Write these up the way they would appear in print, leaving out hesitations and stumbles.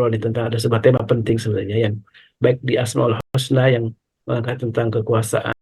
nih tentang ada sebuah tema penting sebenarnya yang baik di Asmaul Husna yang mengangkat tentang kekuasaan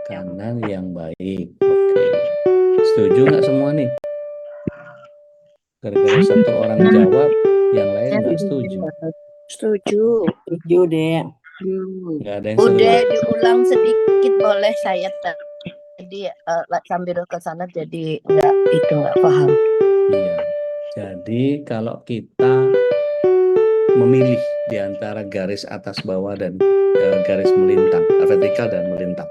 kanan yang baik. Oke. Setuju nggak semua nih? Gara-gara satu orang jawab, yang lain nggak setuju. Setuju. Setuju deh. Nggak ada yang Udah setuju. diulang sedikit boleh saya tadi sambil ke sana jadi nggak paham. Iya. Jadi kalau kita memilih di antara garis atas bawah dan garis melintang, vertikal dan melintang,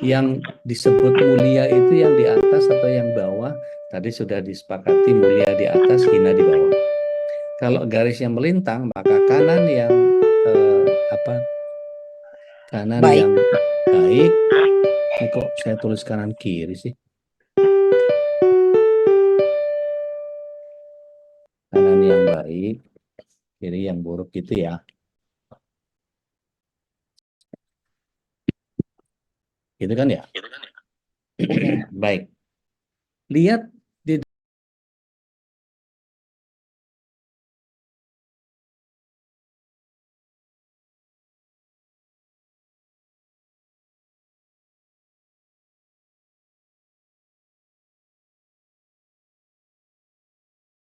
yang disebut mulia itu yang di atas atau yang bawah? Tadi sudah disepakati mulia di atas, hina di bawah. Kalau garis yang melintang, maka kanan yang kanan Baik. yang baik. Ini kok saya tulis kanan kiri sih? Kanan yang baik, kiri yang buruk gitu ya. Gitu kan ya? Baik. Lihat di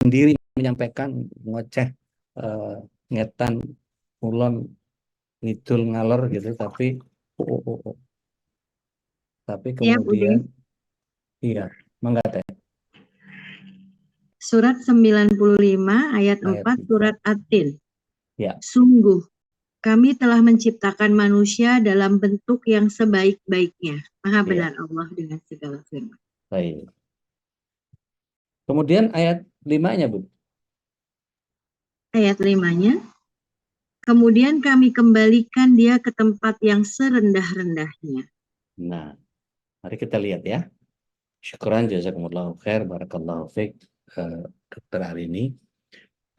sendiri menyampaikan ngoceh, ngetan, ulon, ngidul ngalor gitu, tapi tapi kemudian iya, mengata Surat 95 ayat 4 surat At-Tin. ya. Sungguh kami telah menciptakan manusia dalam bentuk yang sebaik-baiknya. Maha benar Allah dengan segala firman. Baik. Kemudian ayat 5-nya, Bu. Ayat 5-nya. Kemudian kami kembalikan dia ke tempat yang serendah-rendahnya. Nah, mari kita lihat ya. Syukran jazakumullahu khair, barakallahu fiik, dokter hari ini.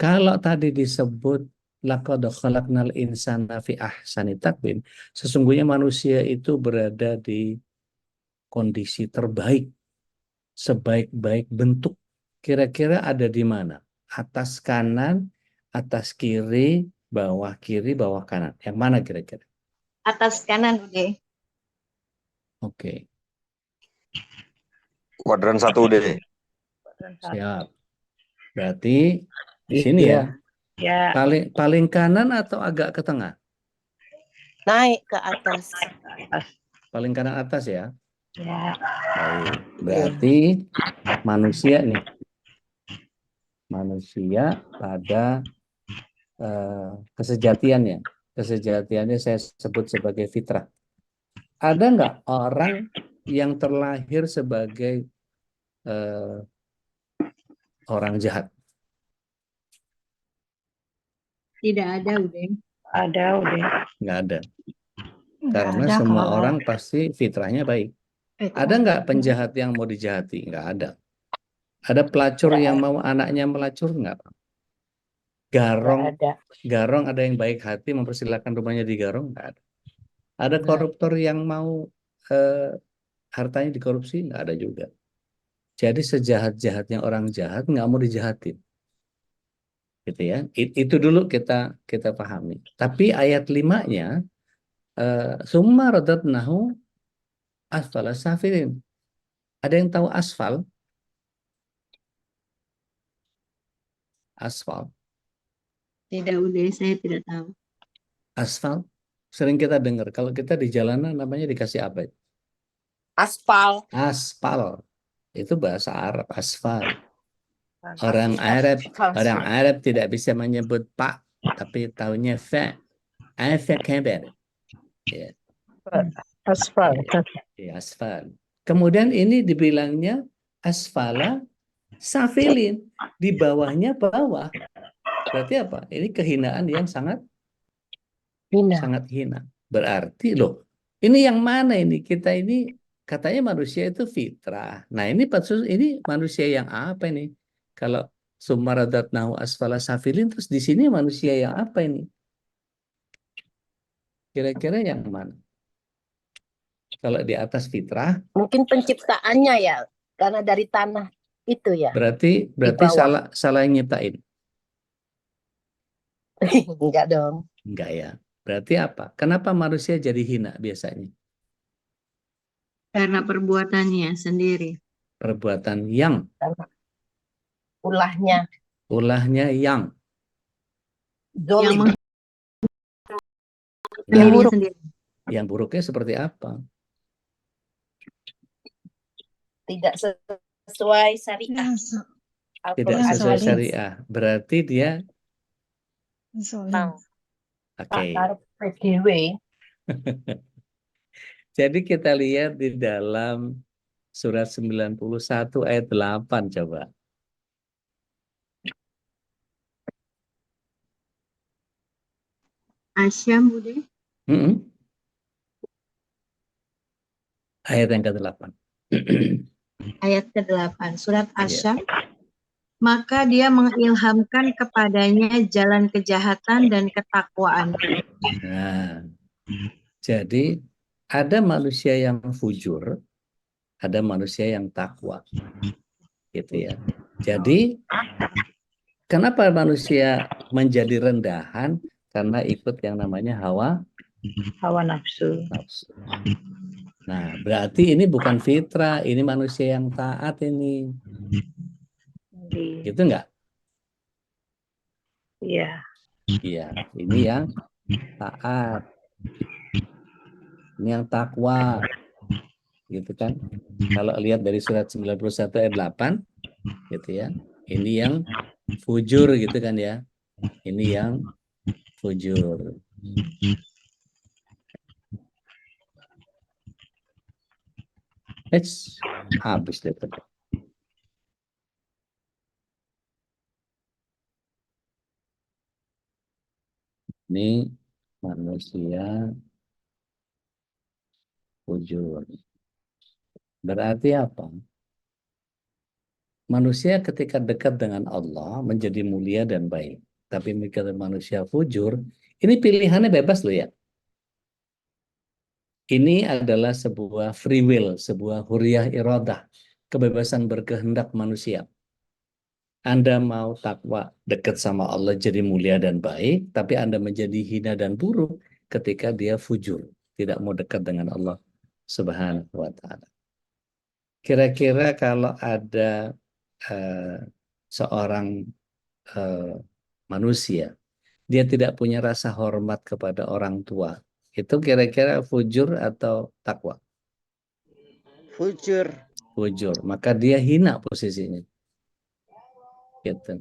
Kalau tadi disebut laqad khalaqnal insana fi ahsani taqwim, sesungguhnya manusia itu berada di kondisi terbaik, sebaik-baik bentuk. Kira-kira ada di mana? Atas kanan, atas kiri, bawah kanan. Yang mana kira-kira? Atas kanan, Ude. Oke. Kuadran 1D. Siap. Berarti di sini ya. Ya. Paling kanan atau agak ke tengah? Naik ke atas. Paling kanan atas ya. Ya. Baik. Berarti manusia nih. Manusia pada kesejatiannya. Kesejatiannya saya sebut sebagai fitrah. Ada nggak orang yang terlahir sebagai orang jahat? Tidak ada, Ude. Ada udah. Nggak ada. Karena semua orang pasti fitrahnya baik. Ada nggak penjahat yang mau dijahati? Nggak ada. Ada pelacur yang mau anaknya melacur? Nggak. Garong ada yang baik hati mempersilahkan rumahnya digarong? Nggak ada. Ada koruptor yang mau hartanya dikorupsi? Nggak ada juga. Jadi sejahat-jahatnya orang jahat nggak mau dijahatin. Gitu ya. Itu dulu kita pahami. Tapi ayat 5-nya summa radadnahu asfala safilin. Ada yang tahu asfal? Asfal. Tidak, Ude. Saya tidak tahu. Asfal sering kita dengar. Kalau kita di jalanan namanya dikasih apa? Aspal. Aspal. Itu bahasa Arab, asfal. Orang Arab tidak bisa menyebut pak, tapi tahunya fa. Apa kabar? Ya. Aspal. Ya, asfal. Kemudian ini dibilangnya asfala safilin. Di bawahnya bawah. Berarti apa? Ini kehinaan yang sangat hina. Berarti loh, ini yang mana ini? Kita ini katanya manusia itu fitrah. Nah, ini manusia yang apa ini? Kalau sumaradatnahu asfala safilin, terus di sini manusia yang apa ini? Kira-kira yang mana? Kalau di atas fitrah, Mungkin penciptaannya ya, karena dari tanah itu ya. berarti salah yang nyiptain. Enggak dong. Enggak ya. Berarti apa? Kenapa manusia jadi hina biasanya? Karena perbuatannya sendiri. Perbuatan yang, Karena ulahnya ulahnya yang. Yang zolim. dirinya Nah, sendiri. yang buruknya seperti apa? Tidak sesuai syariah Tidak Al-Quran sesuai hadis. syariah. Berarti dia, Bang, oke. tak taruh PDW. Jadi kita lihat di dalam surat 91 ayat 8 coba. Asyam, Bude. Mm-mm. Ayat yang ke-8. Ayat ke-8. Surat Iya. Asyam. Maka dia mengilhamkan kepadanya jalan kejahatan dan ketakwaan. Nah, jadi ada manusia yang fujur, ada manusia yang takwa, gitu ya. Jadi kenapa manusia menjadi rendahan? Karena ikut yang namanya hawa Hawa nafsu. nafsu. Nah, berarti ini bukan fitrah, ini manusia yang taat ini. Gitu enggak? Iya. Iya, ini yang taat. Ini yang takwa. Gitu kan? Kalau lihat dari surat 91 ayat 8, gitu ya. Ini yang fujur gitu kan ya. Ini yang fujur. Habis deh tadi. Ini manusia fujur. Berarti apa? Manusia ketika dekat dengan Allah menjadi mulia dan baik. Tapi ketika manusia fujur, ini pilihannya bebas loh ya. Ini adalah sebuah free will, sebuah huriyah iradah, kebebasan berkehendak manusia. Anda mau takwa dekat sama Allah jadi mulia dan baik, tapi Anda menjadi hina dan buruk ketika dia fujur, tidak mau dekat dengan Allah Subhanahu wa taala. Kira-kira kalau ada seorang manusia, dia tidak punya rasa hormat kepada orang tua, itu kira-kira fujur atau takwa? Fujur. Fujur, maka dia hina posisinya. Gitu.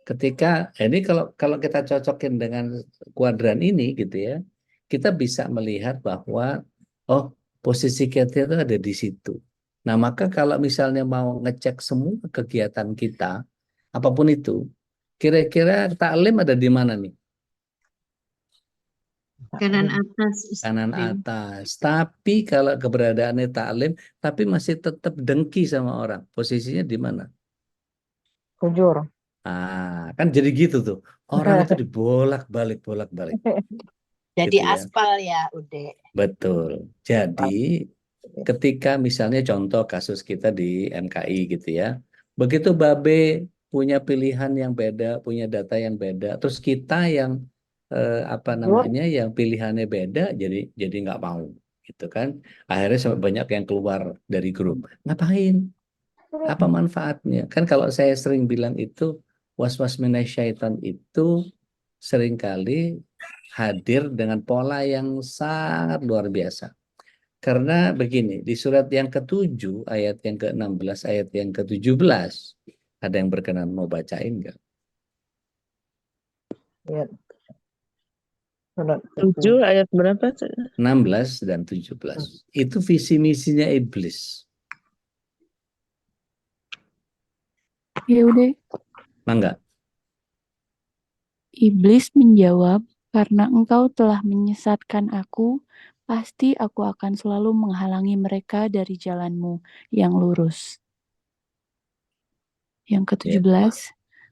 Ketika ini kalau kita cocokin dengan kuadran ini gitu ya, kita bisa melihat bahwa oh posisi kita itu ada di situ. Nah maka kalau misalnya mau ngecek semua kegiatan kita apapun itu, kira-kira taklim ada di mana nih? Kanan atas. Kanan atas. Tapi kalau keberadaannya taklim, tapi masih tetap dengki sama orang, posisinya di mana? Fujur. Kan jadi gitu tuh. Orang itu dibolak-balik, bolak-balik. Jadi Gitu ya. aspal ya, Ude. Betul. Jadi ketika misalnya contoh kasus kita di MKI gitu ya. Begitu Babe punya pilihan yang beda, punya data yang beda, terus kita yang yang pilihannya beda, jadi nggak mau, gitu kan? Akhirnya sampai banyak yang keluar dari grup. Ngapain? Apa manfaatnya? Kan kalau saya sering bilang itu was-was minasyaitan itu seringkali hadir dengan pola yang sangat luar biasa. Karena begini, di surat yang ke-7, ayat yang ke-16, ayat yang ke-17, ada yang berkenan mau bacain nggak? Ya. 7 ayat berapa? 16 dan 17. Itu visi misinya iblis. Ya udah, Mangga. iblis menjawab, karena engkau telah menyesatkan aku, pasti aku akan selalu menghalangi mereka dari jalanmu yang lurus. Yang ke-17,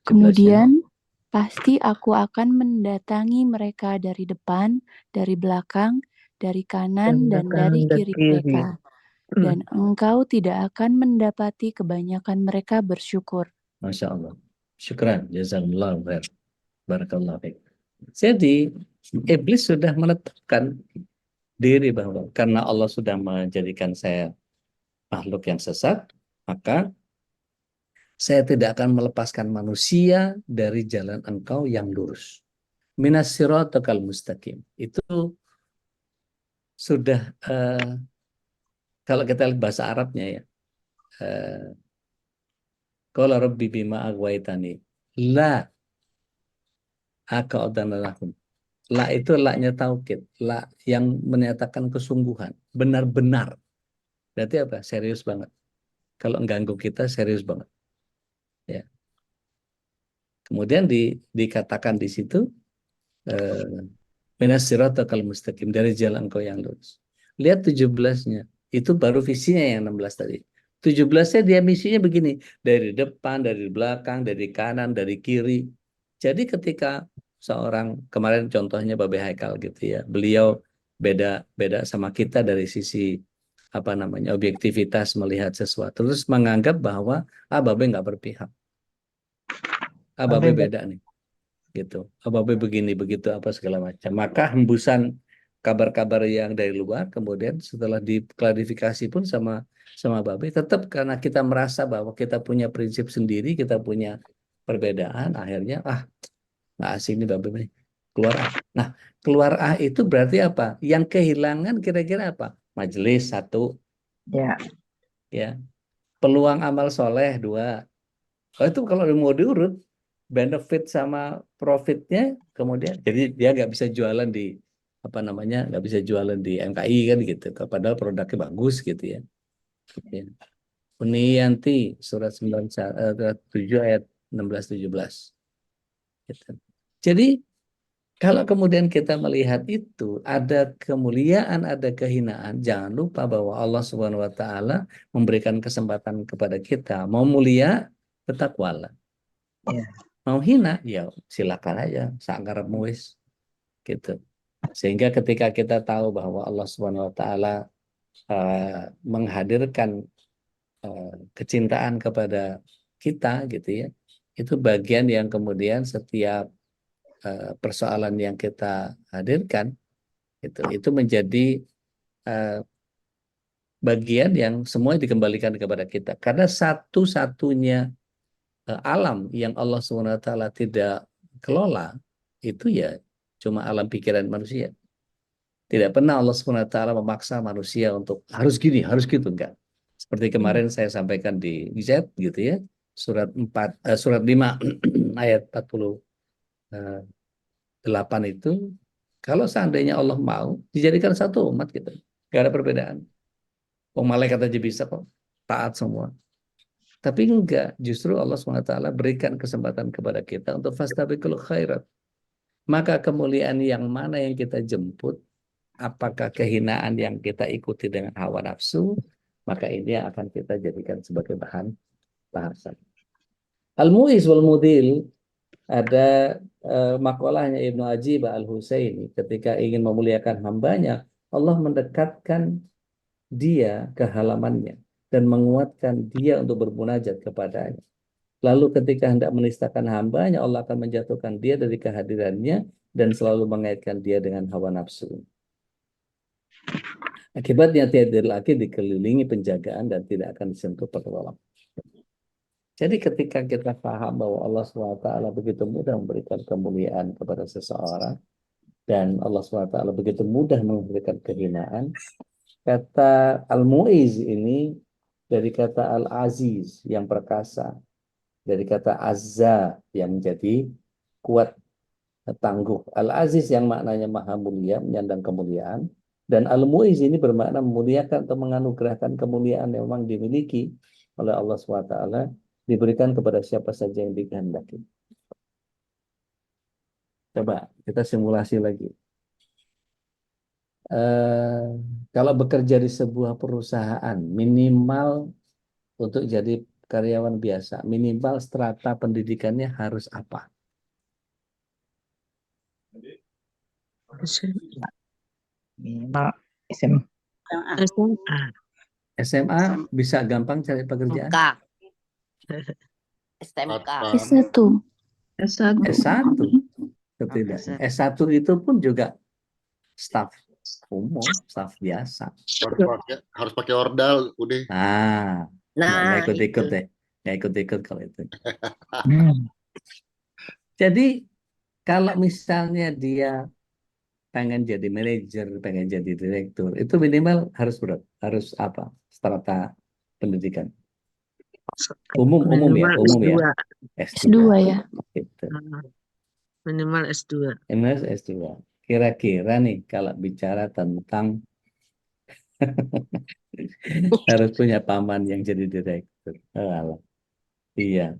kemudian pasti aku akan mendatangi mereka dari depan, dari belakang, dari kanan, dan dari kiri mereka. Dan engkau tidak akan mendapati kebanyakan mereka bersyukur. Masya Allah. Syukran. Jazakallah khair. Barakallah fiik. Jadi, iblis sudah menetapkan diri bahwa karena Allah sudah menjadikan saya makhluk yang sesat, maka saya tidak akan melepaskan manusia dari jalan engkau yang lurus. Minas siratal mustaqim. Itu sudah kalau kita lihat bahasa Arabnya ya. Qala rabbi bima aghwaytani la aqa'udanna lahum. La itu la-nya taukid, la yang menyatakan kesungguhan, benar-benar. Berarti apa? Serius banget. Kalau mengganggu kita serius banget. Ya. Kemudian dikatakan di situ minas siratal mustaqim, dari jalan engkau yang lurus. Lihat 17-nya. Itu baru visinya yang 16 tadi. 17-nya dia misinya begini, dari depan, dari belakang, dari kanan, dari kiri. Jadi ketika seorang, kemarin contohnya Babe Haikal gitu ya, beliau beda sama kita dari sisi apa namanya objektivitas melihat sesuatu, terus menganggap bahwa Babe nggak berpihak, Babe beda nih, gitu, Babe begini begitu apa segala macam. Maka hembusan kabar-kabar yang dari luar, kemudian setelah diklarifikasi pun sama Babe, tetap karena kita merasa bahwa kita punya prinsip sendiri, kita punya perbedaan, akhirnya nggak asing nih Babe nih, keluar A. Nah, keluar A itu berarti apa? Yang kehilangan kira-kira apa? Majelis 1, ya. Peluang amal soleh 2. Itu kalau mau diurut, benefit sama profitnya, kemudian jadi dia nggak bisa jualan di apa namanya, nggak bisa jualan di MKI kan gitu, padahal produknya bagus gitu ya. Uniyanti surat 7 ayat 16-17. Gitu. Jadi kalau kemudian kita melihat itu, ada kemuliaan, ada kehinaan, jangan lupa bahwa Allah Subhanahu wa taala memberikan kesempatan kepada kita, mau mulia bertakwalah. Mau hina ya silakan aja, sakarepmu wis gitu. Sehingga ketika kita tahu bahwa Allah Subhanahu wa taala menghadirkan kecintaan kepada kita gitu ya, itu bagian yang kemudian setiap persoalan yang kita hadirkan itu menjadi bagian yang semua dikembalikan kepada kita, karena satu-satunya alam yang Allah SWT tidak kelola itu ya cuma alam pikiran manusia. Tidak pernah Allah SWT memaksa manusia untuk harus gini, harus gitu, enggak. Seperti kemarin saya sampaikan di Z gitu ya, surat 5 ayat 48 itu, kalau seandainya Allah mau dijadikan satu umat gitu, enggak ada perbedaan. Malaikat aja bisa kok taat semua. Tapi enggak, justru Allah SWT berikan kesempatan kepada kita untuk fastabiqul khairat. Maka kemuliaan yang mana yang kita jemput, apakah kehinaan yang kita ikuti dengan hawa nafsu, maka ini yang akan kita jadikan sebagai bahan bahasan. Al-Mu'iz wal Mudil, ada makalahnya Ibnu Ajib Al-Husaini, ketika ingin memuliakan hambanya, Allah mendekatkan dia ke halamannya dan menguatkan dia untuk bermunajat kepadanya. Lalu ketika hendak menistakan hambanya, Allah akan menjatuhkan dia dari kehadirannya dan selalu mengaitkan dia dengan hawa nafsu. Akibatnya tidak lagi dikelilingi penjagaan dan tidak akan disentuh pertolongan. Jadi ketika kita paham bahwa Allah SWT begitu mudah memberikan kemuliaan kepada seseorang, dan Allah SWT begitu mudah memberikan kehinaan, kata Al-Mu'iz ini dari kata Al-Aziz yang perkasa, dari kata Azza yang menjadi kuat, tangguh. Al-Aziz yang maknanya maha mulia, menyandang kemuliaan, dan Al-Mu'iz ini bermakna memuliakan atau menganugerahkan kemuliaan yang memang dimiliki oleh Allah SWT, diberikan kepada siapa saja yang dikehendaki. Coba kita simulasi lagi. Kalau bekerja di sebuah perusahaan, minimal untuk jadi karyawan biasa, minimal strata pendidikannya harus apa? Minimal SMA. SMA bisa gampang cari pekerjaan? STMK. S1. S1 setidaknya. S1 itu pun juga staff. umum, staff biasa. Harus pakai ordal, udah. Nah, nggak Nah, ikut-ikut itu. deh, nggak ikut-ikut kalau itu. Hmm. Jadi kalau misalnya dia pengen jadi manajer, pengen jadi direktur, itu minimal harus berapa? Harus apa? Strata pendidikan. Umum ya, Minimal umum ya. S2. S2 ya. Gitu. Minimal S2. MS S2. Kira-kira nih kalau bicara tentang harus punya paman yang jadi direktur. Oh, alah. Iya.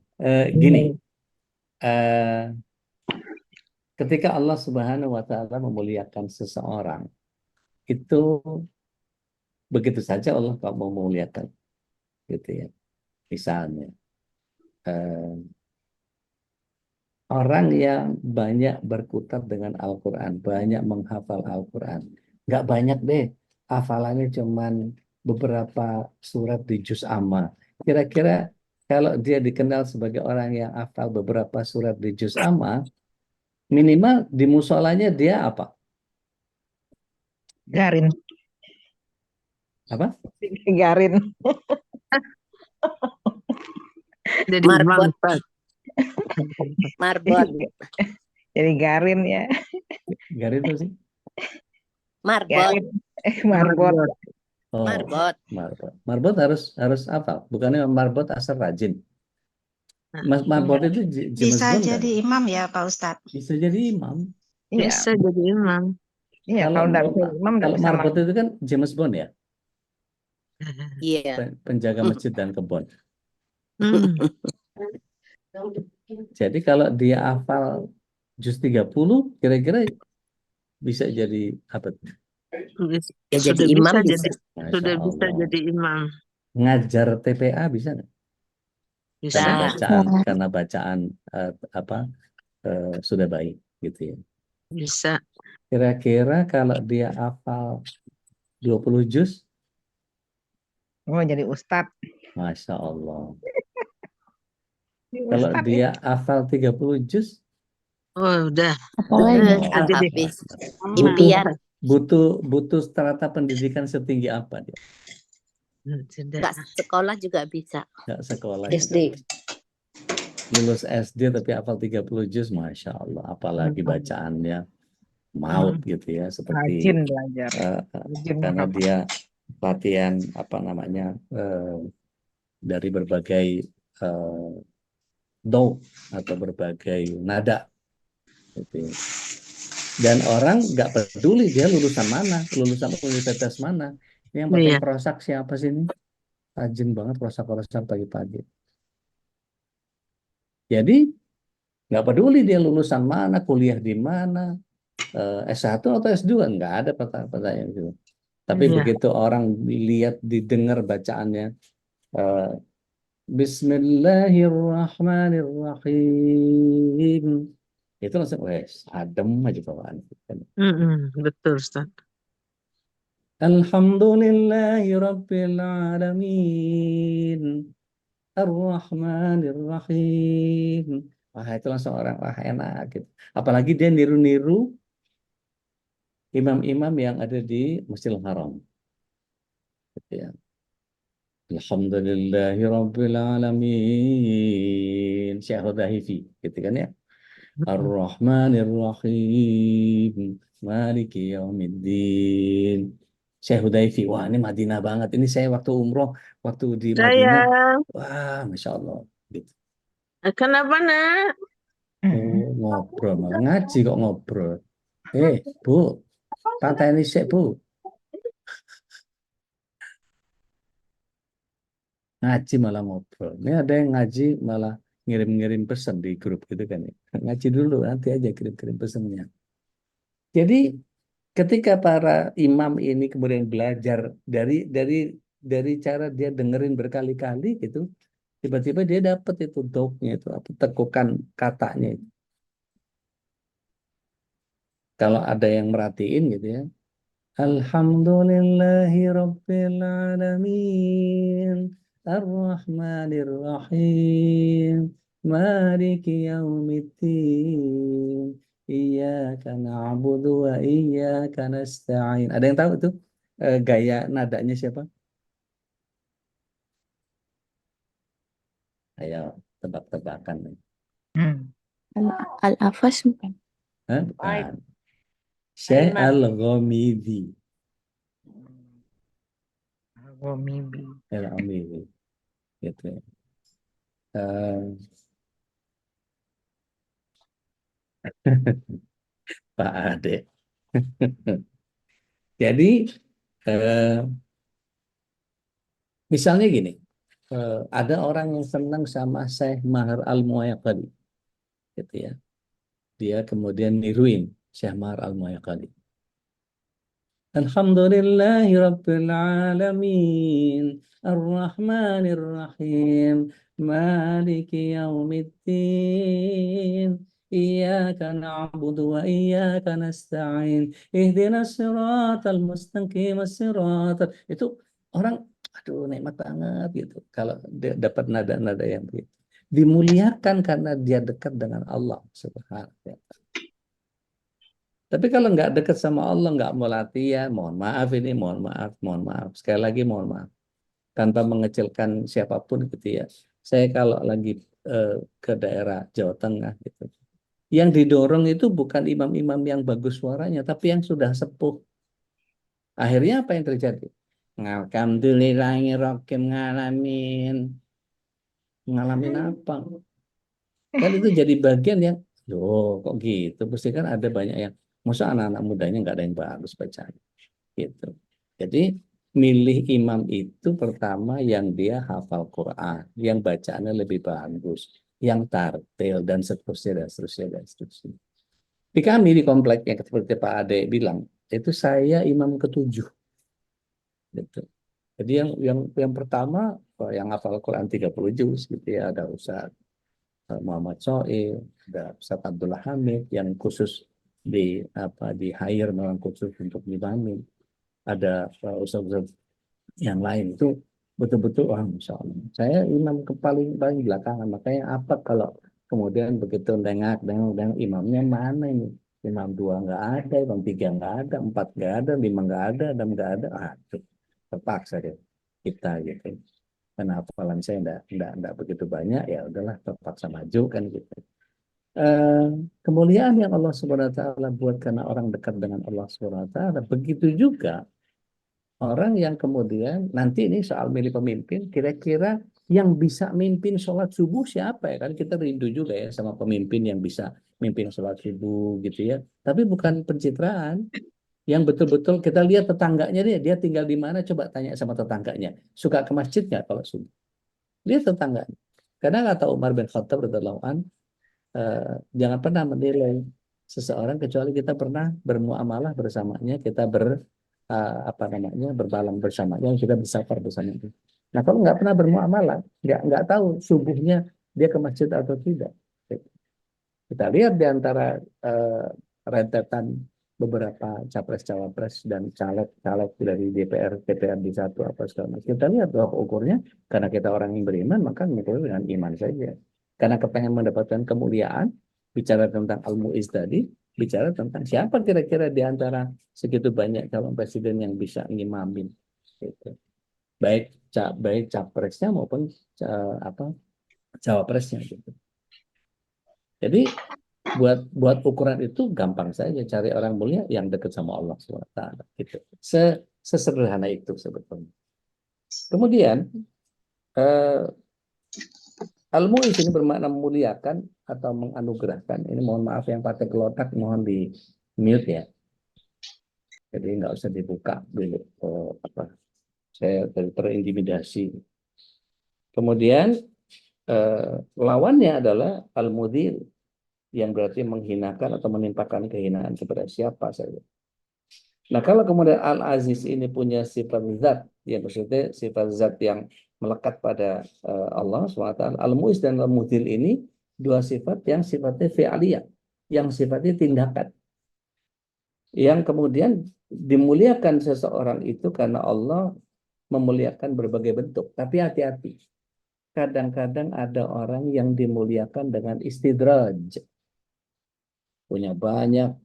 Gini, ketika Allah Subhanahu wa Ta'ala memuliakan seseorang, itu begitu saja Allah kok mau memuliakan, gitu ya. Misalnya, orang yang banyak berkutat dengan Al-Quran, banyak menghafal Al-Quran, nggak banyak deh, hafalannya cuman beberapa surat di juz amma. Kira-kira kalau dia dikenal sebagai orang yang hafal beberapa surat di juz amma, minimal di musolanya dia apa? Garin. Apa? Garin. Jadi Marbot. Ustaz. Marbot. Jadi garin ya. Garis itu sih? Marbot. Garin. Marbot. Oh, Marbot. Marbot harus hafal. Bukannya marbot asal rajin. Marbot itu James Bisa Bond kan? jadi imam ya Pak Ustadz. Bisa jadi imam. Iya. Bisa jadi imam. Iya, Kalau kalau nggak bisa imam nggak kalau bisa marbot itu kan James Bond ya, Iya. penjaga masjid dan kebun. Hmm. Jadi kalau dia hafal juz 30, kira-kira bisa jadi apa? Ya jadi Sudah imam bisa bisa. jadi Masya sudah bisa Allah. jadi imam. Ngajar TPA bisa nggak? Bisa. Karena bacaan sudah baik gitu ya. Bisa. Kira-kira kalau dia hafal 20 juz, Oh, jadi ustadz. Masya Allah. Jadi Kalau ustadz, dia hafal 30 juz, Oh, udah. Apalagi? Aja deh. Habis. butuh Impian. butuh strata pendidikan setinggi apa dia? Tidak. Nggak sekolah juga bisa. Nggak sekolah SD. juga. Lulus SD tapi hafal 30 juz, Masya Allah. Apalagi bacaannya maut gitu ya. Seperti rajin belajar. Rajin karena menghafal. dia latihan dari berbagai do atau berbagai nada gitu. Dan orang nggak peduli dia lulusan mana, lulusan universitas mana. Ini yang pakai Iya. prosak siapa sih ini? Rajin banget prosak-prosak pagi-pagi. Jadi nggak peduli dia lulusan mana, kuliah di mana, S1 atau S2, nggak ada pertanyaan gitu. Tapi Iya. begitu orang dilihat, didengar bacaannya, Bismillahirrahmanirrahim, itu langsung, wes, adem aja bawaan. Betul, Ustaz. Alhamdulillahi Rabbil Alamin, Ar-Rahmanir-Rahim. Wah, itu langsung orang, wah enak gitu. Apalagi dia niru-niru imam-imam yang ada di Masjidil Haram. Gitu ya. Alhamdulillahi Rabbil Alamin. Syekh Hudahifi, gitu kan ya. Ar-Rahmanir-Rahim, Maliki Yaumiddin. Syekh Hudayfi, wah ini Madinah banget. Ini saya waktu umroh, waktu di Madinah, Sayang, wah Masya Allah. Gitu. kenapa nak? Oh, ngobrol, malah ngaji kok ngobrol. Bu, pantai ini sih Bu. Ngaji malah ngobrol. Ini ada yang ngaji malah ngirim-ngirim pesan di grup gitu kan ya. Ngaji dulu, nanti aja kirim-kirim pesannya. Jadi ketika para imam ini kemudian belajar dari cara dia dengerin berkali-kali gitu, tiba-tiba dia dapat itu doknya itu, apa tekukan katanya itu. Kalau ada yang merhatiin gitu ya, Alhamdulillahi Rabbil Alamin, Ar-Rahmanir-Rahim, Maliki Yaumiddin. Iyyaka na'budu wa iyyaka nasta'in. Ada yang tahu tuh gaya nadanya siapa? Ayo tebak-tebakan. Hmm. Al-Afas bukan? Hah? Bukan. Syekh Al-Ghamidi. Oh, mimpi. Al-Ghamidi. Gitu ya. Eh, Pak Ade. Jadi eh, misalnya gini, ada orang yang senang sama Syekh Mahar Al-Muayyaqadi, gitu ya. Dia kemudian niruin Syekh Mahar Al-Muayyaqadi. Alhamdulillahi Rabbil Alamin, Ar-Rahmanir Rahim, Maliki Yaumiddin, Iyyaka na'budu wa iyyaka nasta'in, Ihdinas siratal mustaqim, siratal. Itu orang, aduh nikmat banget gitu. Kalau dia dapat nada-nada yang begitu. Dimuliakan karena dia dekat dengan Allah Subhanahu wa ta'ala. Tapi kalau nggak dekat sama Allah, nggak mau latihan, mohon maaf ini, mohon maaf, mohon maaf. Sekali lagi mohon maaf. Tanpa mengecilkan siapapun gitu ya. Saya kalau lagi ke daerah Jawa Tengah gitu. Yang didorong itu bukan imam-imam yang bagus suaranya, tapi yang sudah sepuh. Akhirnya apa yang terjadi? Alhamdulillahirrahmanirrahim, ngalamin apa? Kan itu jadi bagian yang, loh kok gitu? Pasti kan ada banyak yang, masa anak-anak mudanya nggak ada yang bagus bacanya. Gitu. Jadi milih imam itu pertama yang dia hafal Quran, yang bacaannya lebih bagus, yang tartil dan seterusnya dan seterusnya dan seterusnya. Di kami di komplek yang seperti Pak Ade bilang, itu saya imam ketujuh. Gitu. Jadi yang pertama yang hafal Quran 30 juz gitu ya, ada Ustaz Muhammad Soil, ada Ustaz Abdullah Hamid yang khusus di hire memang khusus untuk dimamin. Ada ustaz-ustaz yang lain itu betul-betul wah Masya Allah. Saya imam paling paling belakangan, makanya apa kalau kemudian begitu nengok imamnya mana ini? Imam dua nggak ada, imam tiga nggak ada, empat nggak ada, lima nggak ada, enam nggak ada. Aduh, terpaksa deh kita gitu. Karena hafalan saya enggak begitu banyak, ya udahlah terpaksa maju kan gitu. Eh, Kemuliaan yang Allah Subhanahu wa taala buat karena orang dekat dengan Allah Subhanahu wa taala, begitu juga orang yang kemudian nanti ini soal milih pemimpin, kira-kira yang bisa mimpin sholat subuh siapa ya? Kan kita rindu juga ya sama pemimpin yang bisa mimpin sholat subuh gitu ya. Tapi bukan pencitraan, yang betul-betul kita lihat tetangganya dia tinggal di mana, coba tanya sama tetangganya. Suka ke masjid nggak kalau subuh? Lihat tetangganya. Karena kata Umar bin Khattab radhiyallahu an, jangan pernah menilai seseorang kecuali kita pernah bermuamalah bersamanya, kita berbalang bersamanya, kita bersafar bersama itu. Nah kalau nggak pernah bermuamalah, nggak tahu subuhnya dia ke masjid atau tidak. Kita lihat di antara rentetan beberapa capres-cawapres dan caleg-caleg dari DPR, DPRD satu apa segala macam. Kita lihat bahwa ukurnya karena kita orang yang beriman, maka mengukur dengan iman saja. Karena kepengen mendapatkan kemuliaan, bicara tentang al-mu'iz tadi, bicara tentang siapa kira-kira di antara segitu banyak calon presiden yang bisa ngimamin. Gitu. Baik capresnya maupun cawapresnya. Gitu. Jadi buat ukuran itu gampang saja, cari orang mulia yang dekat sama Allah SWT. Gitu. Sesederhana itu sebetulnya. Kemudian al-mu'iz ini bermakna memuliakan atau menganugerahkan. Ini mohon maaf yang pakai kelotak mohon di mute ya. Jadi nggak usah dibuka dulu. Saya terintimidasi. Kemudian lawannya adalah al-mudhil, yang berarti menghinakan atau menimpakan kehinaan kepada siapa saja. Nah kalau kemudian Al-Aziz ini punya sifat zat, yang maksudnya sifat zat yang melekat pada Allah SWT, Al-Mu'iz dan Al-Mudhil ini dua sifat yang sifatnya fi'aliyah, yang sifatnya tindakan. Yang kemudian dimuliakan seseorang itu karena Allah memuliakan berbagai bentuk. Tapi hati-hati, kadang-kadang ada orang yang dimuliakan dengan istidraj. punya banyak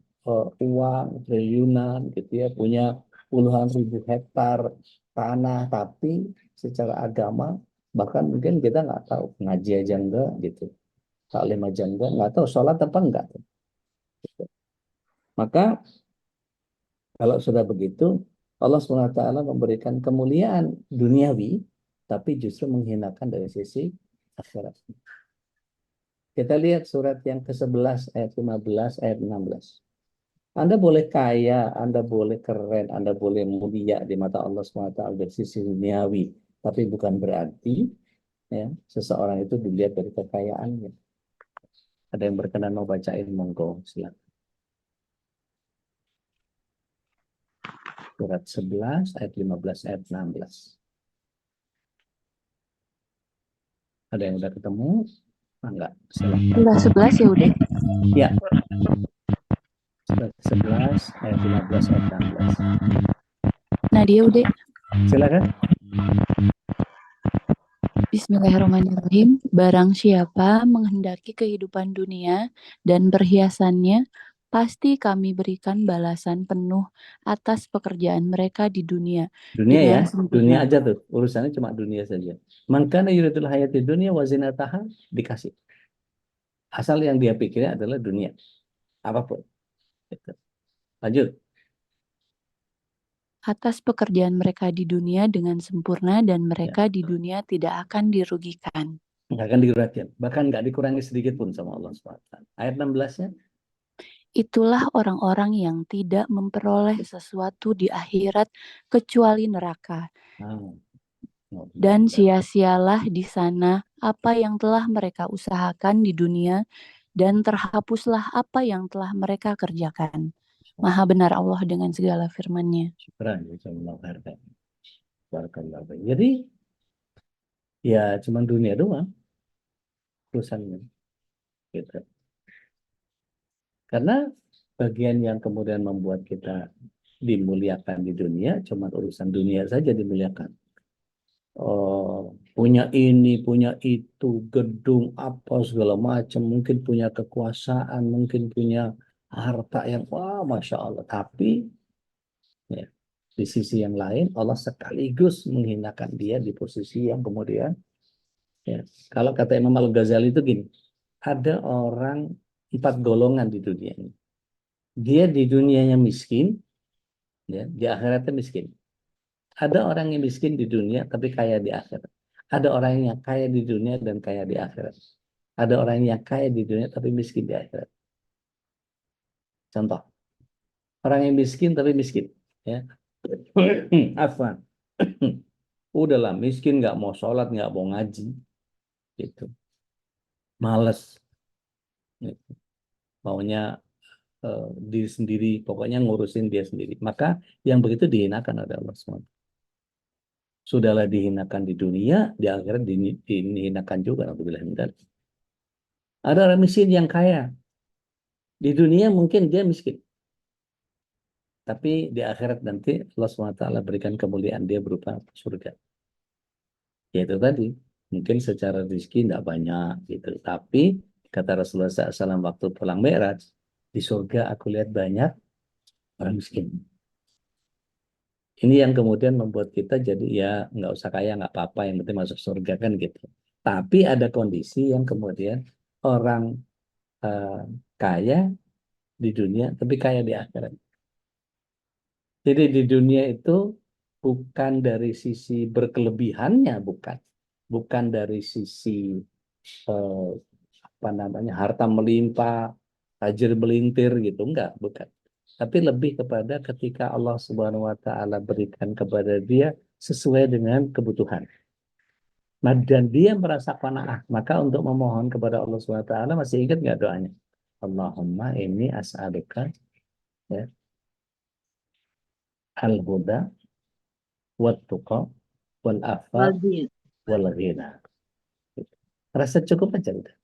uang triliunan gitu ya, punya puluhan ribu hektar tanah, tapi secara agama bahkan mungkin kita nggak tahu, ngaji aja enggak gitu, taklim aja enggak, nggak tahu sholat apa enggak. Maka kalau sudah begitu, Allah SWT memberikan kemuliaan duniawi, tapi justru menghinakan dari sisi akhirat. Kita lihat surat yang ke-11 ayat 15 ayat 16. Anda boleh kaya, Anda boleh keren, Anda boleh mulia di mata Allah SWT dari sisi duniawi, tapi bukan berarti ya, seseorang itu dilihat dari kekayaannya. Ada yang berkenan mau bacain, monggo, silakan. Surat 11 ayat 15 ayat 16. Ada yang udah ketemu? Enggak, silakan. Udah 11 ya udah. Ya, surat 11 ayat 15 ayat 16. Nadia udah. Silakan. Bismillahirrahmanirrahim. Barang siapa menghendaki kehidupan dunia dan perhiasannya, pasti kami berikan balasan penuh atas pekerjaan mereka di dunia Dunia ya, dengan dunia sempurna. aja tuh. Urusannya cuma dunia saja. Man kana yuridul hayati dunya wa zinataha, dikasih. Asal yang dia pikirnya adalah dunia. Apapun. Gitu. Lanjut. Atas pekerjaan mereka di dunia dengan sempurna dan Ya. mereka di dunia tidak akan dirugikan. Nggak akan dikurangi. Bahkan nggak dikurangi sedikit pun sama Allah SWT. Ayat 16-nya. Itulah orang-orang yang tidak memperoleh sesuatu di akhirat kecuali neraka. Nah, Dan sia-sialah di sana apa yang telah mereka usahakan di dunia, dan terhapuslah apa yang telah mereka kerjakan. Maha benar Allah dengan segala firman-Nya. syukran. Jazakallahu khairan. Barakallahu fiik. Jadi, ya cuma dunia doang urusannya. Gitu. Karena bagian yang kemudian membuat kita dimuliakan di dunia, cuma urusan dunia saja dimuliakan. Punya ini, punya itu, gedung apa segala macam, mungkin punya kekuasaan, mungkin punya harta yang wah, masya Allah. Tapi ya, di sisi yang lain Allah sekaligus menghinakan dia di posisi yang kemudian ya. Kalau kata Imam Al-Ghazali itu gini, ada orang 4 golongan di dunia ini. Dia di dunianya miskin, ya, di akhiratnya miskin. Ada orang yang miskin di dunia tapi kaya di akhirat. Ada orang yang kaya di dunia dan kaya di akhirat. Ada orang yang kaya di dunia tapi miskin di akhirat. Contoh, orang yang miskin tapi miskin, ya. Afwan. Udahlah miskin, nggak mau sholat, nggak mau ngaji, gitu. Males, gitu. Maunya diri sendiri, pokoknya ngurusin dia sendiri. Maka yang begitu dihinakan oleh Allah SWT. Sudahlah dihinakan di dunia, di akhirat dihinakan juga. Alhamdulillah. Ada orang miskin yang kaya. Di dunia mungkin dia miskin. Tapi di akhirat nanti Allah SWT berikan kemuliaan dia berupa surga. Yaitu tadi, mungkin secara rezeki tidak banyak. Gitu. Tapi kata Rasulullah SAW waktu pulang Mi'raj, di surga aku lihat banyak orang miskin. Ini yang kemudian membuat kita jadi ya nggak usah kaya, nggak apa-apa, yang penting masuk surga kan gitu. Tapi ada kondisi yang kemudian orang kaya di dunia, tapi kaya di akhirat. Jadi di dunia itu bukan dari sisi berkelebihannya, bukan dari sisi apa namanya harta melimpah, tajir melintir gitu, enggak, bukan. Tapi lebih kepada ketika Allah Subhanahu wa taala berikan kepada dia sesuai dengan kebutuhan. Nah, dan dia merasa qanaah, maka untuk memohon kepada Allah Subhanahu wa taala, masih ingat nggak doanya? Allahumma inni as'aluka ya, al-huda wat tuqa wal afaf Wal-ghina. wal ghina. Rasa cukup aja udah.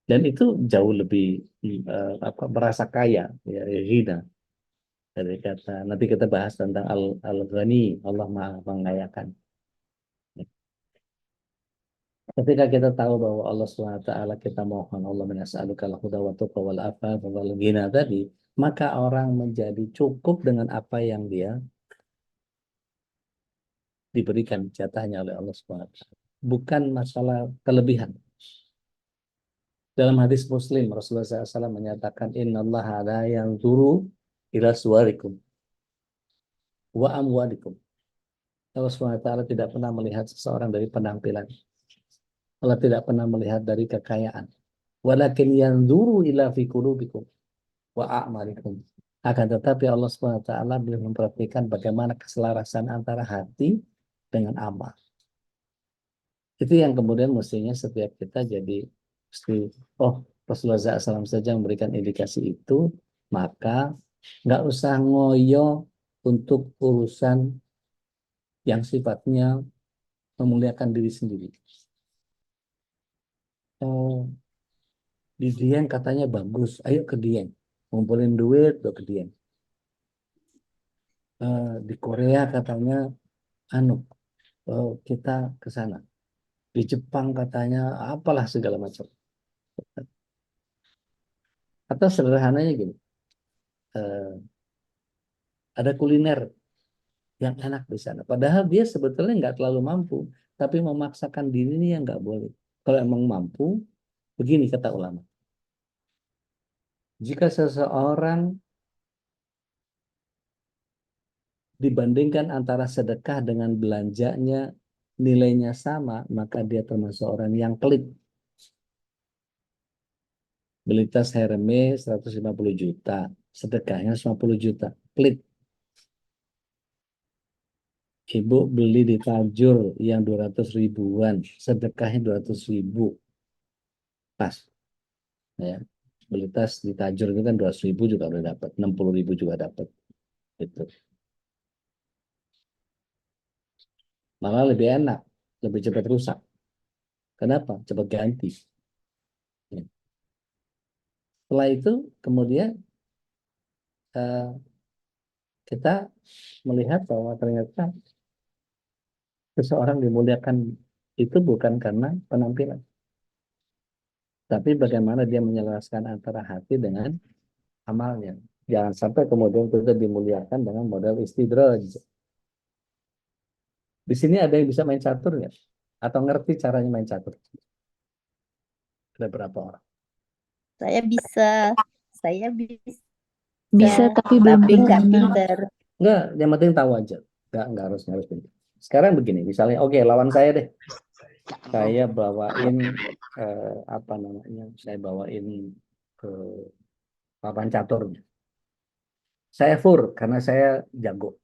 Dan itu jauh lebih merasa kaya ya, ghina. Dari kata nanti kita bahas tentang al-ghani, Allah Maha mengayakan. Ketika kita tahu bahwa Allah SWT, kita mohon Allah menas'aluka al-huda wa tuqa wal afaf wal ghina tadi, maka orang menjadi cukup dengan apa yang dia diberikan jatahnya oleh Allah SWT. Bukan masalah kelebihan. Dalam hadis Muslim, Rasulullah SAW menyatakan, Inna Allah la yanzuru ila suwarikum wa amwalikum. Allah SWT tidak pernah melihat seseorang dari penampilan. Allah tidak pernah melihat dari kekayaan. Walakin yanzuru ila fi qulubikum wa a'malikum. Akan tetapi Allah SWT belum memperhatikan bagaimana keselarasan antara hati dengan amal. Itu yang kemudian mestinya setiap kita jadi mesti, oh Rasulullah SAW saja memberikan indikasi itu, maka nggak usah ngoyo untuk urusan yang sifatnya memuliakan diri sendiri. Oh, di Dieng katanya bagus, ayo ke Dieng, ngumpulin duit, ke Dieng. Di Korea katanya, kita ke sana. Di Jepang katanya, apalah segala macam. Atau sederhananya gini, ada kuliner yang enak di sana. Padahal dia sebetulnya nggak terlalu mampu, tapi memaksakan diri ini yang nggak boleh. Kalau emang mampu, begini kata ulama. Jika seseorang dibandingkan antara sedekah dengan belanjanya nilainya sama, maka dia termasuk orang yang pelit. Beli tas Hermes 150 juta, sedekahnya 50 juta, pelit. Ibu beli di Tajur yang 200 ribuan, sedekahnya 200 ribu. Pas. Ya. Beli tas di Tajur itu kan 200 ribu juga udah dapat, 60 ribu juga dapat. Gitu. Malah lebih enak, lebih cepat rusak. Kenapa? Cepat ganti. Ya. Setelah itu kemudian kita melihat bahwa ternyata seseorang dimuliakan itu bukan karena penampilan, tapi bagaimana dia menyelaraskan antara hati dengan amalnya. Jangan sampai kemudian kita dimuliakan dengan model istidraj. Di sini ada yang bisa main catur nggak? Atau ngerti caranya main catur? Ada berapa orang? Saya bisa Bisa tapi belum tapi nggak pintar. pinter. Enggak, yang penting tahu aja. Enggak harus pintar. Sekarang begini, misalnya, oke, lawan saya deh. Saya bawain saya bawain ke papan caturnya. Saya fur karena saya jago.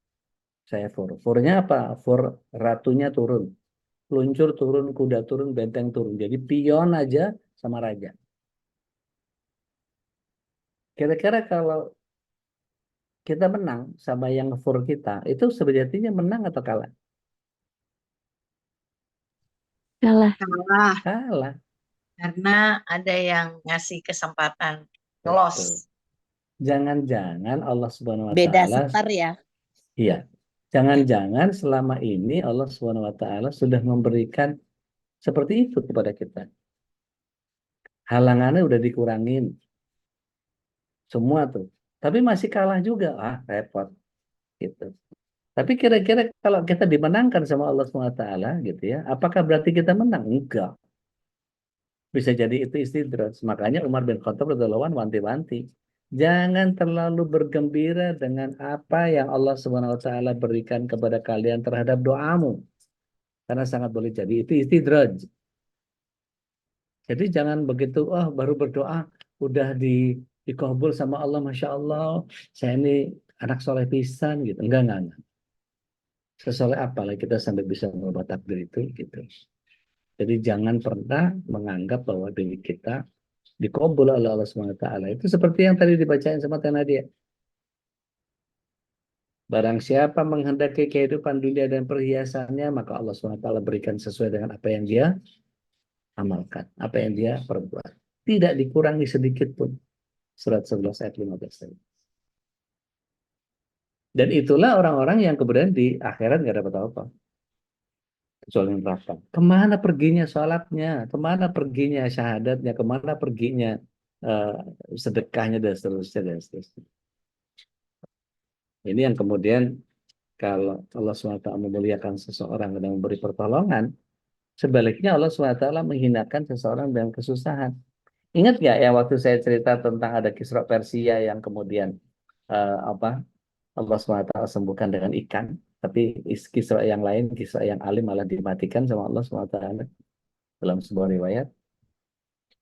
Saya fur. Furnya apa? Fur ratunya turun. Peluncur turun, kuda turun, benteng turun. Jadi pion aja sama raja. Kira-kira kalau kita menang sama yang fur kita, itu sejatinya menang atau kalah? Kalah. Salah, Kalah. Karena ada yang ngasih kesempatan Betul. los. Jangan-jangan Allah Subhanahu wa Beda taala, setar ya. iya. Jangan-jangan selama ini Allah Subhanahu wa taala sudah memberikan seperti itu kepada kita. Halangannya udah dikurangin. Semua tuh. Tapi masih kalah juga. Repot gitu. Tapi kira-kira kalau kita dimenangkan sama Allah Subhanahu wa taala gitu ya, apakah berarti kita menang? Enggak. Bisa jadi itu istidraj. Makanya Umar bin Khattab radhiyallahu anhu wanti-wanti. Jangan terlalu bergembira dengan apa yang Allah Subhanahu wa taala berikan kepada kalian terhadap doamu. Karena sangat boleh jadi itu istidraj. Jadi jangan begitu, baru berdoa udah dikabul sama Allah, Masya Allah, saya ini anak soleh pisan gitu. Enggak. Sesoleh apalah kita sampai bisa merubah takdir itu gitu. Jadi jangan pernah menganggap bahwa diri kita dikabul oleh Allah SWT. Itu seperti yang tadi dibacain sama Teh Nadia. Barang siapa menghendaki kehidupan dunia dan perhiasannya, maka Allah SWT berikan sesuai dengan apa yang dia amalkan, apa yang dia perbuat. Tidak dikurangi sedikit pun. Surat 11 ayat 15 tadi. Dan itulah orang-orang yang kemudian di akhirat nggak dapat apa-apa. kecuali neraka. Kemana perginya sholatnya? Kemana perginya syahadatnya? Kemana perginya eh, sedekahnya dan seterusnya dan seterusnya. Ini yang kemudian kalau Allah SWT memuliakan seseorang dan memberi pertolongan, sebaliknya Allah SWT menghinakan seseorang dengan kesusahan. Ingat nggak ya waktu saya cerita tentang ada Kisra Persia yang kemudian apa Allah SWT sembuhkan dengan ikan, tapi Kisra yang lain, Kisra yang alim malah dimatikan sama Allah SWT dalam sebuah riwayat.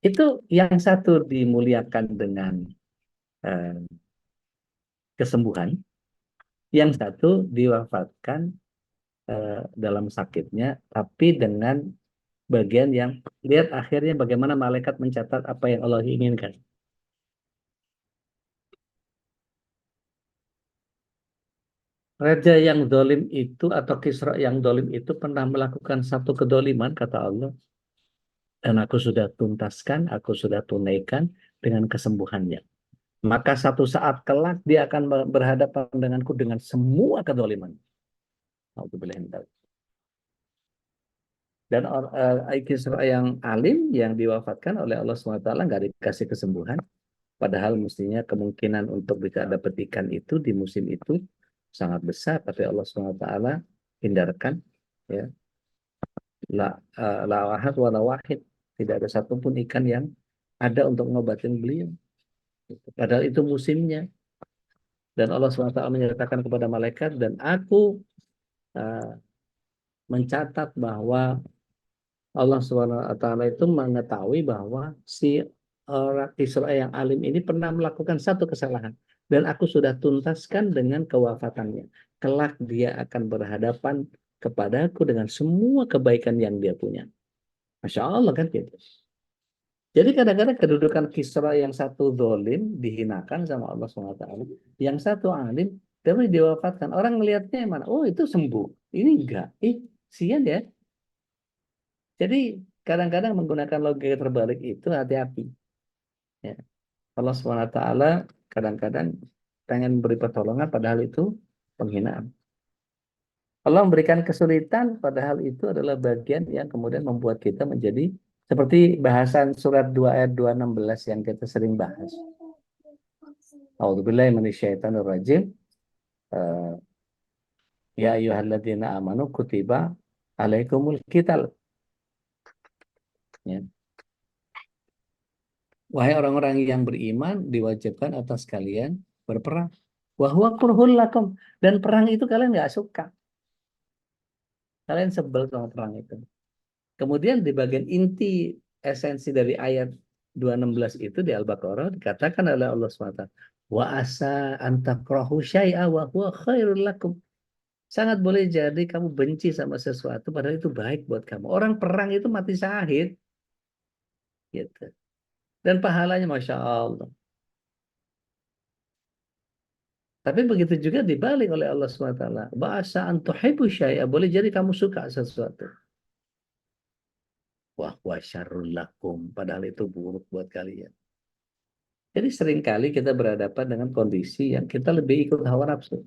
Itu yang satu dimuliakan dengan eh, kesembuhan, yang satu diwafatkan dalam sakitnya, tapi dengan bagian yang lihat akhirnya bagaimana malaikat mencatat apa yang Allah inginkan. Raja yang dolim itu atau Kisra yang dolim itu pernah melakukan satu kedoliman, kata Allah. Dan aku sudah tuntaskan, aku sudah tunaikan dengan kesembuhannya. Maka satu saat kelak dia akan berhadapan denganku dengan semua kedoliman. Dan Kisra yang alim yang diwafatkan oleh Allah SWT nggak dikasih kesembuhan. Padahal mestinya kemungkinan untuk bisa dapat ikan itu di musim itu sangat besar, tapi Allah SWT hindarkan, ya. La wahad wa la wahid, tidak ada satupun ikan yang ada untuk ngobatin beliau. Padahal itu musimnya. Dan Allah SWT menyatakan kepada malaikat, dan aku mencatat bahwa Allah SWT itu mengetahui bahwa si orang Israel yang alim ini pernah melakukan satu kesalahan. Dan aku sudah tuntaskan dengan kewafatannya. Kelak dia akan berhadapan kepadaku dengan semua kebaikan yang dia punya. Masya Allah kan gitu. Jadi kadang-kadang kedudukan Kisra yang satu dolim dihinakan sama Allah SWT. Yang satu alim tapi diwafatkan. Orang melihatnya yang mana? Oh itu sembuh. Ini enggak. Sian ya. Jadi kadang-kadang menggunakan logika terbalik itu hati-hati. Ya. Allah SWT kadang-kadang pengen beri pertolongan padahal itu penghinaan. Allah memberikan kesulitan padahal itu adalah bagian yang kemudian membuat kita menjadi seperti bahasan surat 2 ayat 216 yang kita sering bahas. A'udzubillahi minasyaitonirrajim. Ya ayyuhalladzina amanu kutiba alaikumul qital. Ya. Wahai orang-orang yang beriman, diwajibkan atas kalian berperang. Wa huwa kurhul lakum. Dan perang itu kalian nggak suka. Kalian sebel sama perang itu. Kemudian di bagian inti esensi dari ayat 216 itu di Al-Baqarah dikatakan oleh Allah SWT. Wa asa antakrahu syai'a wa huwa khairul lakum. Sangat boleh jadi kamu benci sama sesuatu padahal itu baik buat kamu. Orang perang itu mati syahid. Gitu. Dan pahalanya Masya Allah. Tapi begitu juga dibalik oleh Allah SWT. Bahasa antuhibu syai'a. Boleh jadi kamu suka sesuatu. Wah syarrul lakum. Padahal itu buruk buat kalian. Jadi seringkali kita berhadapan dengan kondisi yang kita lebih ikut hawa nafsu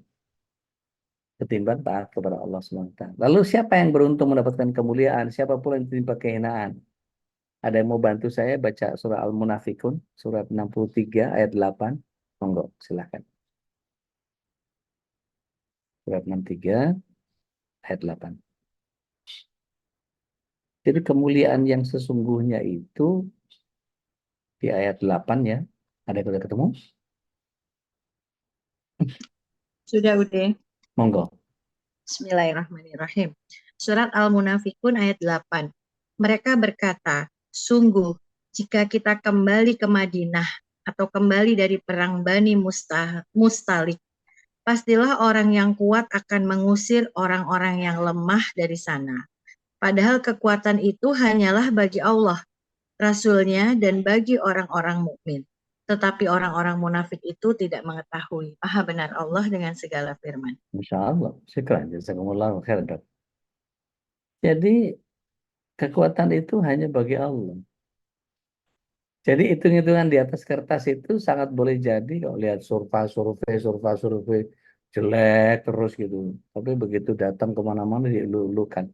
ketimbang taat kepada Allah SWT. Lalu siapa yang beruntung mendapatkan kemuliaan? Siapa pula yang ditimpa kehinaan? Ada yang mau bantu saya baca surah Al-Munafikun, surat 63 ayat 8. Monggo, silahkan. Surat 63 ayat 8. Jadi kemuliaan yang sesungguhnya itu di ayat 8 ya. Ada yang sudah ketemu? Sudah udah. Monggo. Bismillahirrahmanirrahim. Surat Al-Munafikun ayat 8. Mereka berkata, sungguh jika kita kembali ke Madinah atau kembali dari perang Bani Mustalik, pastilah orang yang kuat akan mengusir orang-orang yang lemah dari sana. Padahal kekuatan itu hanyalah bagi Allah, Rasul-Nya, dan bagi orang-orang mukmin. Tetapi orang-orang munafik itu tidak mengetahui. Maha benar Allah dengan segala firman. Masya Allah. Syukran. Jazakumullah khair, Dok. Jadi kekuatan itu hanya bagi Allah. Jadi hitung-hitungan di atas kertas itu sangat boleh jadi kalau lihat survei jelek terus gitu. Tapi begitu datang kemana-mana dilulukan.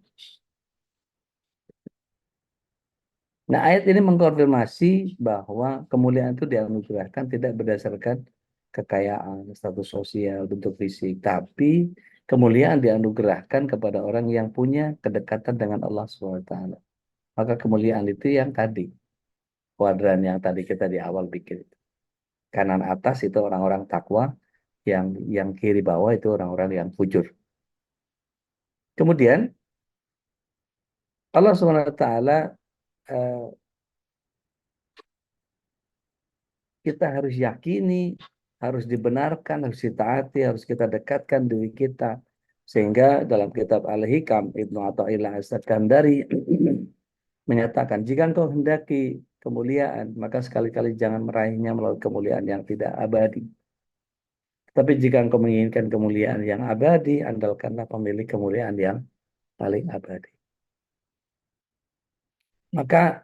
Nah, ayat ini mengkonfirmasi bahwa kemuliaan itu dianugerahkan tidak berdasarkan kekayaan, status sosial, bentuk fisik, tapi kemuliaan dianugerahkan kepada orang yang punya kedekatan dengan Allah SWT. Maka kemuliaan itu yang tadi, kuadran yang tadi kita di awal bikin. Kanan atas itu orang-orang takwa, yang kiri bawah itu orang-orang yang fujur. Kemudian Allah SWT kita harus yakini, harus dibenarkan, harus ditaati, harus kita dekatkan diri kita. Sehingga dalam kitab Al-Hikam, Ibnu Athaillah As-Sakandari menyatakan, jika engkau hendaki kemuliaan, maka sekali-kali jangan meraihnya melalui kemuliaan yang tidak abadi. Tapi jika engkau menginginkan kemuliaan yang abadi, andalkanlah pemilik kemuliaan yang paling abadi. Maka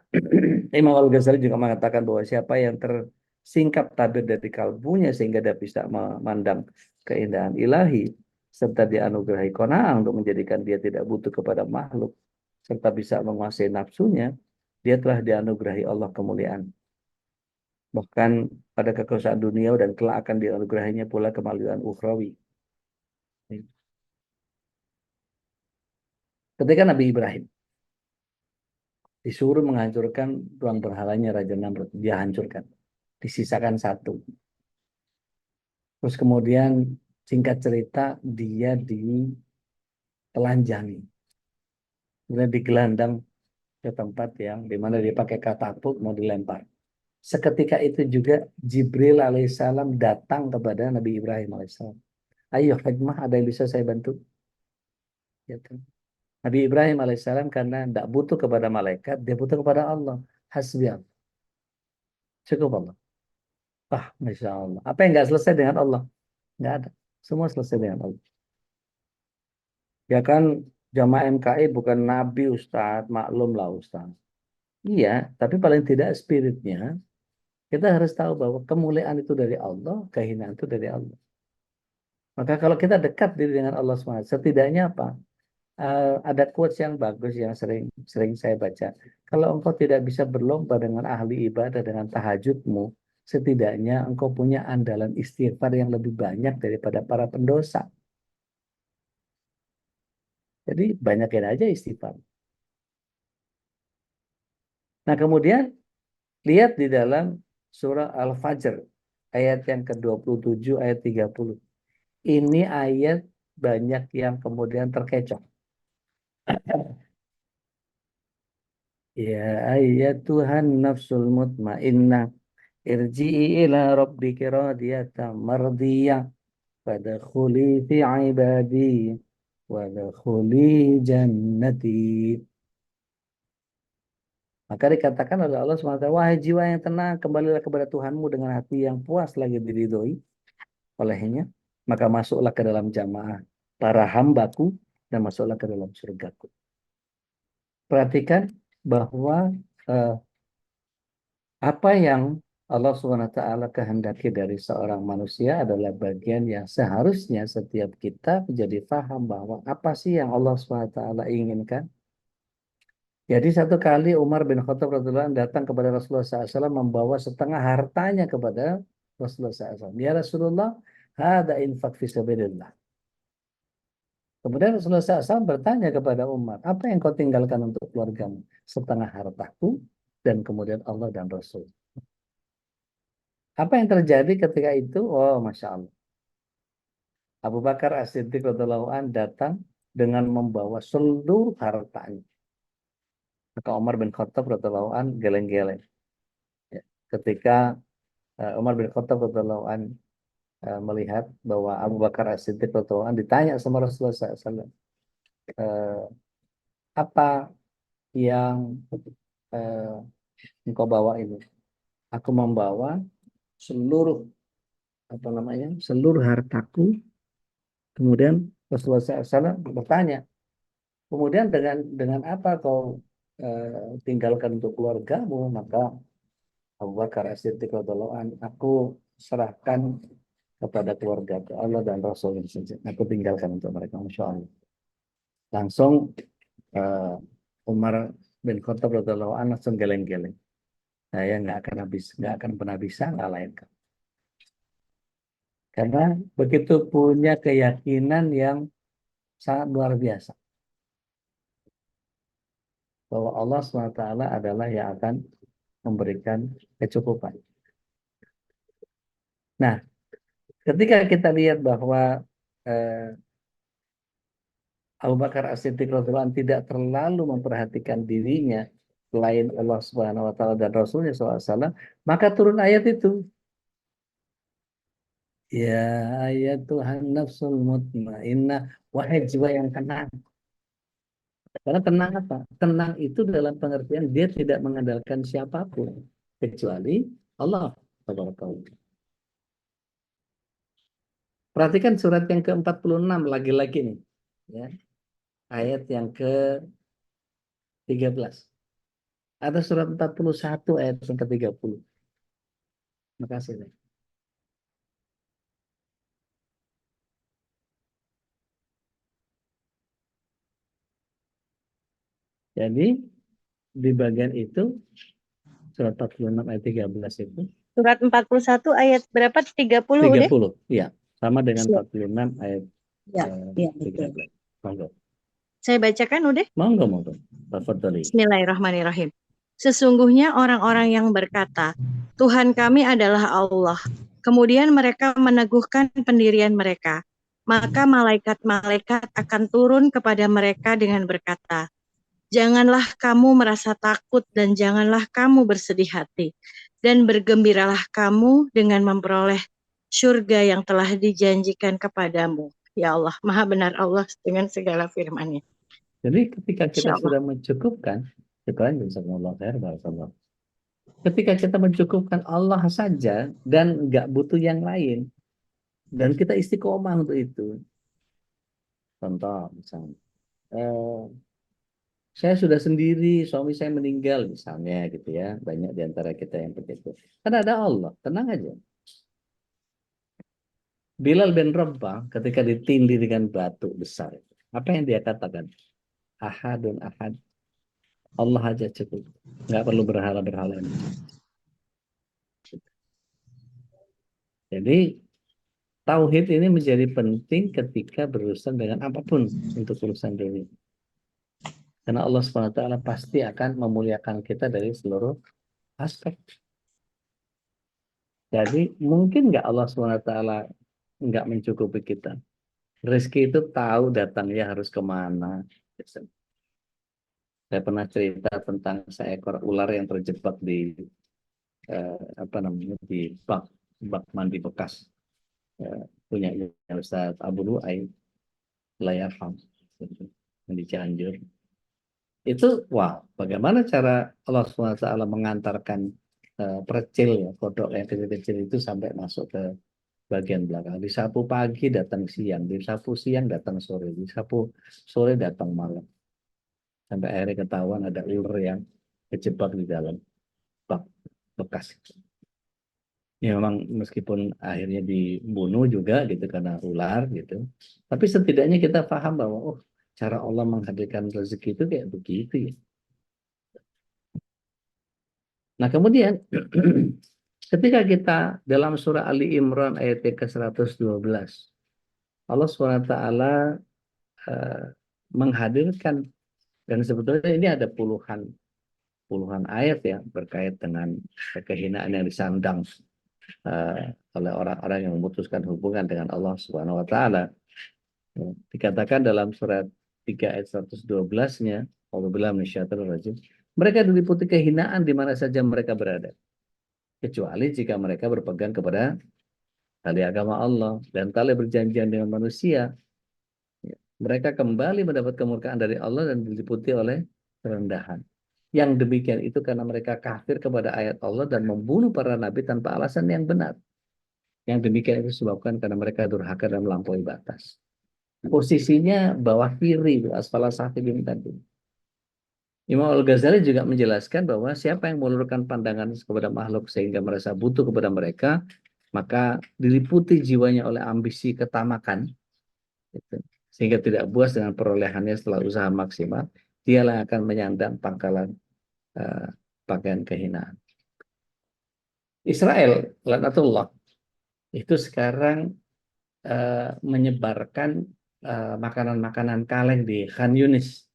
Imam Al-Ghazali juga mengatakan bahwa siapa yang tersingkap tabir dari kalbunya sehingga dia bisa memandang keindahan ilahi serta dianugerahi qanaah untuk menjadikan dia tidak butuh kepada makhluk serta bisa menguasai nafsunya, dia telah dianugerahi Allah kemuliaan. Bahkan pada kekuasaan dunia dan kelak akan dianugerahinya pula kemaluan ukhrawi. Ketika Nabi Ibrahim disuruh menghancurkan tuan berhalanya Raja Namrud, dia hancurkan, disisakan satu. Terus kemudian singkat cerita dia ditelanjangi, kemudian digelandang ke tempat yang dimana dia pakai katapult mau dilempar. Seketika itu juga Jibril alaihissalam datang kepada Nabi Ibrahim alaihissalam. Ayo hikmah, ada yang bisa saya bantu? Ya kan? Nabi Ibrahim alaihissalam karena tidak butuh kepada malaikat, dia butuh kepada Allah. Hasbi Allah. Cukup Allah. Masya Allah. Apa yang nggak selesai dengan Allah? Nggak ada. Semua selesai dengan Allah. Ya kan, jamaah MKI bukan Nabi Ustadz, maklum lah Ustadz. Iya, tapi paling tidak spiritnya, kita harus tahu bahwa kemuliaan itu dari Allah, kehinaan itu dari Allah. Maka kalau kita dekat diri dengan Allah SWT, setidaknya apa? Ada quotes yang bagus yang sering saya baca. Kalau engkau tidak bisa berlomba dengan ahli ibadah dengan tahajudmu, setidaknya engkau punya andalan istighfar yang lebih banyak daripada para pendosa. Jadi banyakin aja istighfar. Nah kemudian lihat di dalam surah Al-Fajr ayat yang ke-27 ayat 30. Ini ayat banyak yang kemudian terkecoh. Ya ayyatuhan nafsul mutmainnah irji'i ila rabbiki radiyatan mardiyah fadkhuli fi ibadi wadkhuli jannati. Maka dikatakan oleh Allah SWT, wahai jiwa yang tenang, kembalilah kepada Tuhanmu dengan hati yang puas lagi diridhoi olehnya, maka masuklah ke dalam jamaah para hambaku dan masuklah ke dalam surgaku. Perhatikan bahwa apa yang Allah SWT kehendaki dari seorang manusia adalah bagian yang seharusnya setiap kita menjadi paham bahwa apa sih yang Allah SWT inginkan. Jadi satu kali Umar bin Khattab radhiyallahu anhu datang kepada Rasulullah SAW membawa setengah hartanya kepada Rasulullah SAW. Ya Rasulullah, hada infak fi sabilillah. Kemudian Rasulullah SAW bertanya kepada Umar, apa yang kau tinggalkan untuk keluargamu? Setengah hartaku dan kemudian Allah dan Rasul. Apa yang terjadi ketika itu? Oh, Masya Allah. Abu Bakar As-Siddiq radhiyallahu anhu datang dengan membawa seluruh hartanya. Maka Umar bin Khattab radhiyallahu anhu geleng-geleng. Ya. Ketika Umar bin Khattab radhiyallahu anhu melihat bahwa Abu Bakar As-Siddiq radhiyallahu anhu ditanya sama Rasulullah SAW, apa yang engkau bawa ini? Aku membawa seluruh seluruh hartaku. Kemudian Rasulullah SAW bertanya, kemudian dengan apa kau tinggalkan untuk keluargamu? Maka Abu Bakar As-Siddiq radhiyallahu anhu, aku serahkan kepada keluarga Allah dan Rasul saja. Aku tinggalkan untuk mereka, Masya Allah. Langsung Umar bin Khattab radhiyallahu anhu langsung geleng-geleng. Saya nggak akan pernah bisa ngalahin kamu. Karena begitu punya keyakinan yang sangat luar biasa bahwa Allah SWT adalah yang akan memberikan kecukupan. Nah, ketika kita lihat bahwa Abu Bakar As-Siddiq radhiyallahu anhu tidak terlalu memperhatikan dirinya selain Allah Subhanahu wa taala dan Rasulnya SAW, maka turun ayat itu. Ya ayat Tuhan nafsul mutmainnah, wahai jiwa yang tenang. Karena tenang apa? Tenang itu dalam pengertian dia tidak mengandalkan siapapun kecuali Allah. Perhatikan surat yang ke-46 lagi-lagi nih. Ya. Ayat yang ke-13. Ada surat 41 ayat yang ke-30. Makasih. Nih. Jadi di bagian itu surat 46 ayat 13 itu. Surat 41 ayat berapa? 30 deh? 30, iya. Sama dengan Siap. 46 ayat Ya, ya, 13. Monggo. Saya bacakan udah. Monggo. Tafadhali. Bismillahirrahmanirrahim. Sesungguhnya orang-orang yang berkata, Tuhan kami adalah Allah. Kemudian mereka meneguhkan pendirian mereka. Maka malaikat-malaikat akan turun kepada mereka dengan berkata, janganlah kamu merasa takut dan janganlah kamu bersedih hati. Dan bergembiralah kamu dengan memperoleh surga yang telah dijanjikan kepadamu. Ya Allah, Maha benar Allah dengan segala firman-Nya. Jadi ketika kita Insya Allah. sudah mencukupkan, ketika kita mencukupkan Allah saja dan nggak butuh yang lain, dan kita istiqomah untuk itu. Contoh misalnya, saya sudah sendiri, suami saya meninggal misalnya gitu ya, banyak di antara kita yang begitu. Karena ada Allah, tenang aja. Bilal bin Rabah ketika ditindih dengan batu besar, apa yang dia katakan? Ahadun ahad. Allah aja cukup. Nggak perlu berhala-berhala ini. Jadi tauhid ini menjadi penting ketika berurusan dengan apapun untuk urusan dunia. Karena Allah SWT pasti akan memuliakan kita dari seluruh aspek. Jadi mungkin nggak Allah SWT nggak mencukupi kita. Rezeki itu tahu datangnya harus kemana. Saya pernah cerita tentang seekor ular yang terjebak di di bak mandi bekas punya Ustaz Abu Lu'ay Layarham di Cianjur. Itu bagaimana cara Allah SWT mengantarkan percil ya, kodok yang kecil-kecil itu sampai masuk ke bagian belakang. Disapu pagi datang siang, disapu siang datang sore, disapu sore datang malam. Sampai akhirnya ketahuan ada ular yang kejebak di dalam bak bekas. Ya memang meskipun akhirnya dibunuh juga gitu karena ular gitu. Tapi setidaknya kita paham bahwa cara Allah menghadirkan rezeki itu kayak begitu ya. Nah kemudian ketika kita dalam surah Ali Imran ayat ke-112 Allah SWT menghadirkan, dan sebetulnya ini ada puluhan ayat ya berkait dengan kehinaan yang disandang oleh orang-orang yang memutuskan hubungan dengan Allah Subhanahu wa taala. Dikatakan dalam surat 3 ayat 112-nya, A'udzubillahi minasyaitonir rajim, mereka diliputi kehinaan di mana saja mereka berada, kecuali jika mereka berpegang kepada tali agama Allah dan tali perjanjian dengan manusia. Mereka kembali mendapat kemurkaan dari Allah dan diliputi oleh kerendahan. Yang demikian itu karena mereka kafir kepada ayat Allah dan membunuh para nabi tanpa alasan yang benar. Yang demikian itu disebabkan karena mereka durhaka dan melampaui batas. Posisinya bawah kiri, asfala safilin tadi. Imam Al-Ghazali juga menjelaskan bahwa siapa yang mengulurkan pandangan kepada makhluk sehingga merasa butuh kepada mereka, maka diliputi jiwanya oleh ambisi ketamakan, sehingga tidak puas dengan perolehannya setelah usaha maksimal, dialah yang akan menyandang pangkalan pakaian kehinaan. Israel, laknatullah, itu sekarang menyebarkan makanan-makanan kaleng di Khan Yunis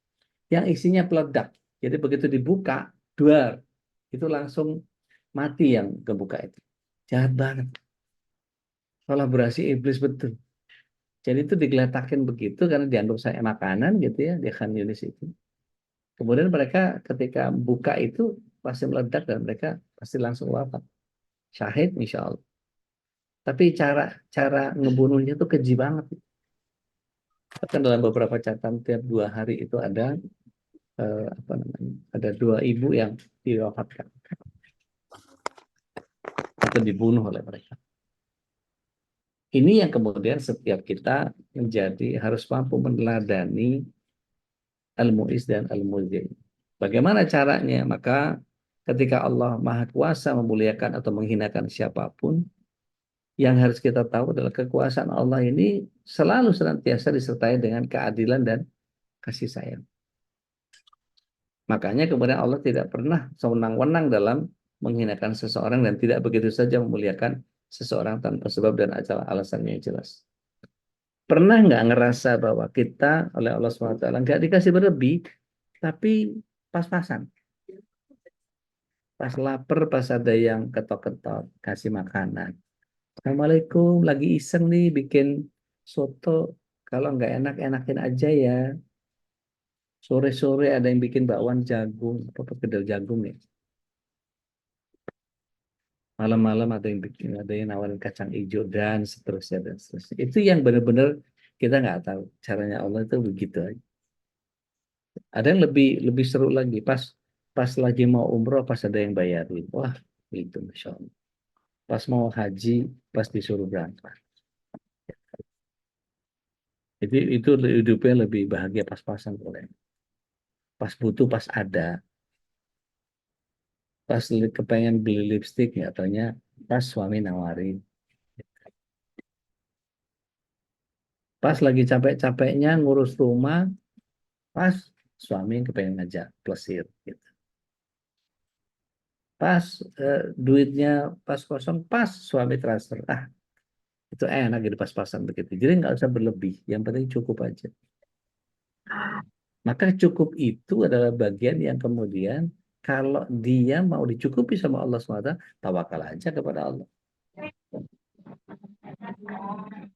yang isinya peledak. Jadi begitu dibuka, duar, itu langsung mati yang kebuka itu. Jahat banget. Kolaborasi iblis betul. Jadi itu digeletakin begitu karena dianggap saya makanan gitu ya di Khan Yunis itu. Kemudian mereka ketika buka itu pasti meledak dan mereka pasti langsung wafat. Syahid insya Allah. Tapi cara ngebunuhnya itu keji banget. Bahkan dalam beberapa catatan tiap 2 hari itu ada ada 2 ibu yang diwafatkan atau dibunuh oleh mereka. Ini yang kemudian setiap kita menjadi harus mampu meneladani al-mu'iz dan al-muzil. Bagaimana caranya? Maka ketika Allah Maha Kuasa memuliakan atau menghinakan siapapun, yang harus kita tahu adalah kekuasaan Allah ini selalu senantiasa disertai dengan keadilan dan kasih sayang. Makanya kemudian Allah tidak pernah sewenang-wenang dalam menghinakan seseorang dan tidak begitu saja memuliakan seseorang tanpa sebab dan alasannya yang jelas. Pernah nggak ngerasa bahwa kita oleh Allah SWT nggak dikasih berlebih, tapi pas-pasan? Pas lapar, pas ada yang ketok-ketok, kasih makanan. Assalamualaikum, lagi iseng nih bikin soto. Kalau nggak enak, enakin aja ya. Sore-sore ada yang bikin bakwan jagung, apa kedel jagung ya. Malam-malam ada yang nawarin kacang hijau dan seterusnya dan seterusnya. Itu yang benar-benar kita nggak tahu. Caranya Allah itu begitu aja. Ada yang lebih seru lagi. Pas lagi mau umroh, pas ada yang bayarin. Wah, itu Masya Allah. Pas mau haji, pas disuruh berangkat. Jadi itu hidupnya lebih bahagia pas-pasan boleh. Pas butuh, pas ada. Pas kepengen beli lipstik, ya taunya pas suami nawarin. Pas lagi capek-capeknya ngurus rumah, pas suami kepengen ngajak plesir. Gitu. Pas duitnya pas kosong, pas suami transfer. Itu enak gitu pas-pasan begitu. Jadi nggak usah berlebih, yang penting cukup aja. Maka cukup itu adalah bagian yang kemudian kalau dia mau dicukupi sama Allah SWT, tawakal aja kepada Allah.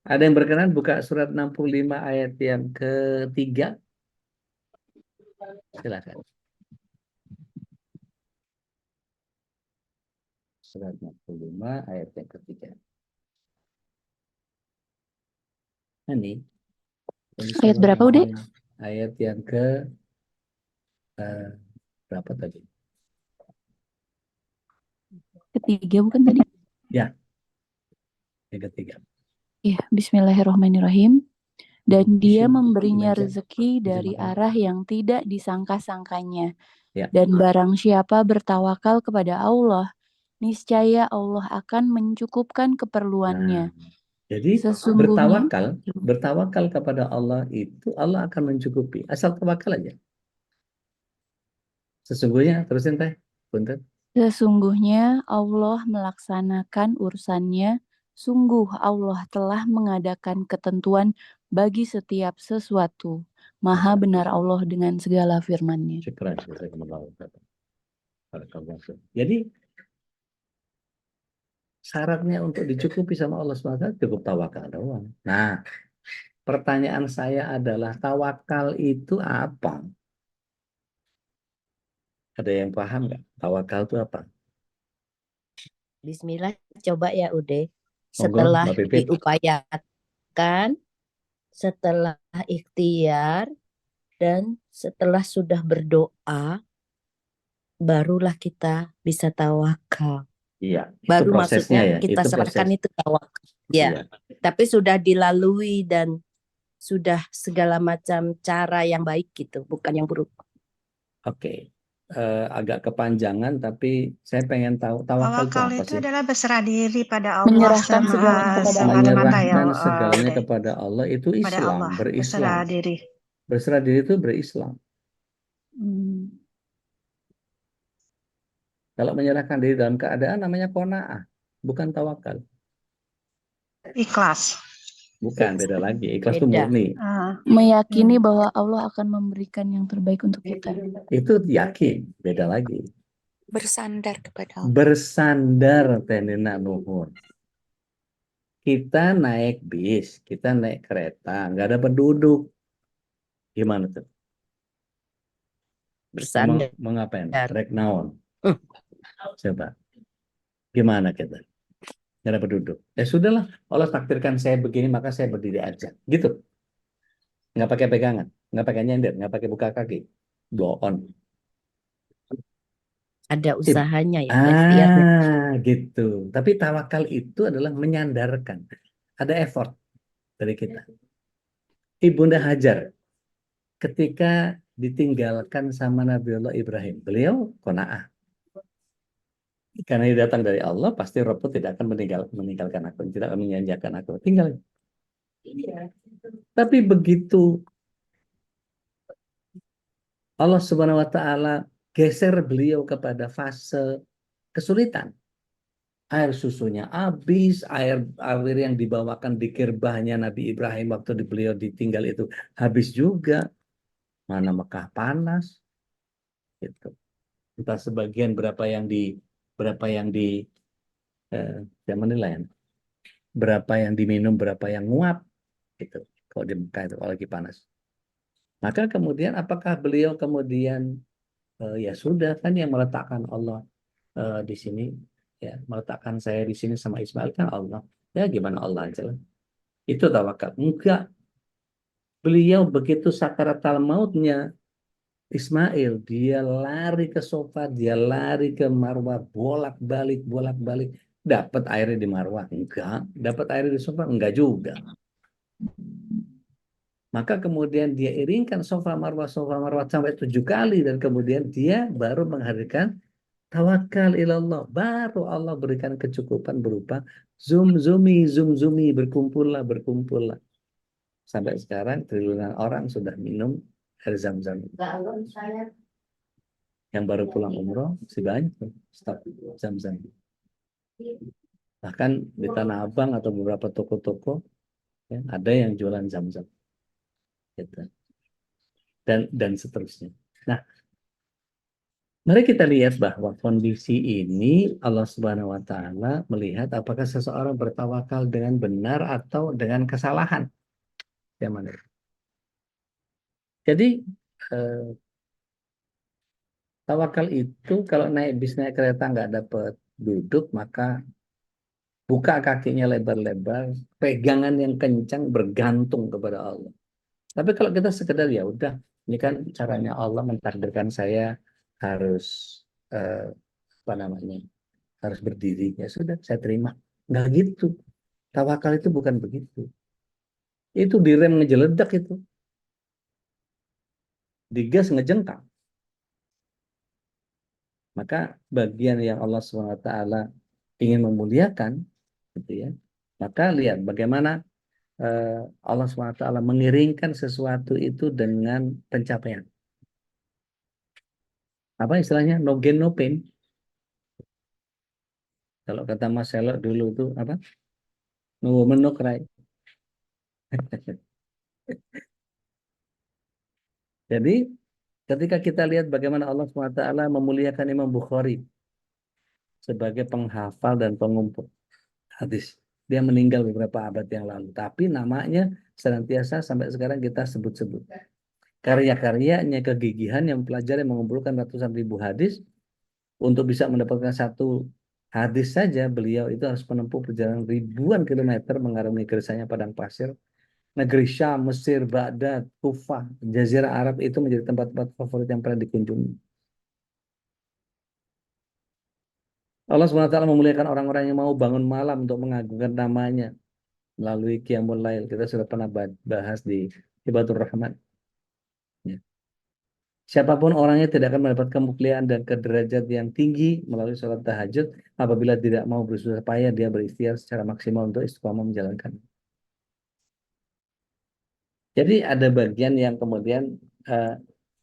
Ada yang berkenan buka surat 65 ayat yang ketiga? Silakan. Surat 65 ayat yang ketiga. Ini Ayat berapa udah? Ayat yang ke berapa tadi? Ketiga bukan tadi? Ya, yang ketiga. Ya, Bismillahirrahmanirrahim. Dan dia memberinya Baca. rezeki dari Baca. arah yang tidak disangka-sangkanya. Ya. Dan barang siapa bertawakal kepada Allah, niscaya Allah akan mencukupkan keperluannya. Jadi Sesungguhnya bertawakal kepada Allah itu Allah akan mencukupi. Asal tawakal aja. Sesungguhnya, terusin teh. Punten. Sesungguhnya Allah melaksanakan urusannya. Sungguh Allah telah mengadakan ketentuan bagi setiap sesuatu. Maha benar Allah dengan segala firman-Nya. Jadi syaratnya untuk dicukupi sama Allah SWT cukup tawakal doang. Nah, pertanyaan saya adalah tawakal itu apa? Ada yang paham nggak? Tawakal itu apa? Bismillah, coba ya Ude. Monggo, Setelah Mbak Pipit. diupayakan, setelah ikhtiar, dan setelah sudah berdoa, barulah kita bisa tawakal. Iya, Baru itu prosesnya maksudnya ya. kita Itu serahkan proses. itu tawakal. Ya, tapi sudah dilalui dan sudah segala macam cara yang baik gitu, bukan yang buruk. Oke. Agak kepanjangan tapi saya pengen tahu tawakal itu apa Tawakal itu sih? adalah berserah diri pada Allah Menyerahkan segalanya kepada Allah. semata-mata ya. Menyerahkan segalanya kepada Allah itu Pada Islam, Allah, berislam. berserah diri. Berserah diri itu berislam. Hmm. Kalau menyerahkan diri dalam keadaan namanya qanaah, bukan tawakal. Ikhlas. Bukan, beda lagi. Ikhlas itu Beda. murni. Meyakini bahwa Allah akan memberikan yang terbaik untuk kita. Itu yakin, beda lagi. Bersandar kepada Allah. Bersandar tenina nuhun. Kita naik bis, kita naik kereta, nggak ada penduduk. Gimana tuh? Bersandar. Mengapain? Rek naon? Hmm. Coba. Gimana kita? Nggak ada penduduk. Ya sudahlah, Allah takdirkan saya begini, maka saya berdiri aja. Gitu. Nggak pakai pegangan, nggak pakai nyender, nggak pakai buka kaki. Blow on. Ada usahanya ya, ada ikhtiarnya. Gitu. Tapi tawakal itu adalah menyandarkan. Ada effort dari kita. Ibunda Hajar ketika ditinggalkan sama Nabiullah Ibrahim, beliau qanaah. Karena dia datang dari Allah, pasti Rabbu tidak akan meninggalkan aku, tidak akan menyanyiakan aku. Tinggal. Tapi begitu Allah Subhanahu wa Ta'ala geser beliau kepada fase kesulitan. Air susunya habis, air yang dibawakan di kirbahnya Nabi Ibrahim waktu beliau ditinggal itu habis juga. Mana Mekah panas. Gitu. Entah sebagian berapa yang yang menilai, berapa yang diminum, berapa yang nguap, gitu. Kalau di Mekah itu kalau lagi panas. Maka kemudian apakah beliau kemudian ya sudah kan yang meletakkan Allah di sini, ya meletakkan saya di sini sama Ismail kan Allah. Ya gimana Allah aja lah. Itu tawakal. Enggak. Beliau begitu sakaratul mautnya Ismail, dia lari ke sofa, dia lari ke Marwah, bolak-balik. Dapat airnya di Marwah? Enggak. Dapat airnya di sofa? Enggak juga. Maka kemudian dia iringkan sofa Marwah sampai 7 kali. Dan kemudian dia baru menghadirkan tawakal ilallah. Baru Allah berikan kecukupan berupa zumi, berkumpullah. Sampai sekarang triliunan orang sudah minum air zam-zam. Yang baru pulang umroh masih banyak staf zam-zam. Bahkan di Tanah Abang atau beberapa toko-toko ya, ada yang jualan zam-zam. Gitu. Dan seterusnya. Nah, mari kita lihat bahwa kondisi ini Allah Subhanahu wa Ta'ala melihat apakah seseorang bertawakal dengan benar atau dengan kesalahan. Yang mana? Jadi tawakal itu kalau naik bis naik kereta nggak dapat duduk, maka buka kakinya lebar-lebar, pegangan yang kencang, bergantung kepada Allah. Tapi kalau kita sekedar ya udah, ini kan caranya Allah mentakdirkan saya harus harus berdiri, ya sudah saya terima. Nggak gitu. Tawakal itu bukan begitu. Itu direm ngejeledak itu. Digas ngejengkang. Maka bagian yang Allah SWT ingin memuliakan, gitu ya. Maka lihat bagaimana Allah SWT mengiringkan sesuatu itu dengan pencapaian. Apa istilahnya? No gain, no pain. Kalau kata Mas Selo dulu itu apa? No woman, no cry. Jadi ketika kita lihat bagaimana Allah SWT memuliakan Imam Bukhari sebagai penghafal dan pengumpul hadis. Dia meninggal beberapa abad yang lalu. Tapi namanya senantiasa sampai sekarang kita sebut-sebut. Karya-karyanya, kegigihan yang mempelajari mengumpulkan ratusan ribu hadis. Untuk bisa mendapatkan satu hadis saja, beliau itu harus menempuh perjalanan ribuan kilometer mengarungi gersanya padang pasir. Negeri Syam, Mesir, Baghdad, Kufah, Jazirah Arab itu menjadi tempat-tempat favorit yang pernah dikunjungi. Allah SWT memuliakan orang-orang yang mau bangun malam untuk mengagungkan namanya melalui Qiyamul Lail. Kita sudah pernah bahas di Hibatur Rahman. Ya. Siapapun orangnya tidak akan mendapat kemuliaan dan kederajat yang tinggi melalui sholat tahajud apabila tidak mau bersusah payah dia berikhtiar secara maksimal untuk istiqomah menjalankan. Jadi ada bagian yang kemudian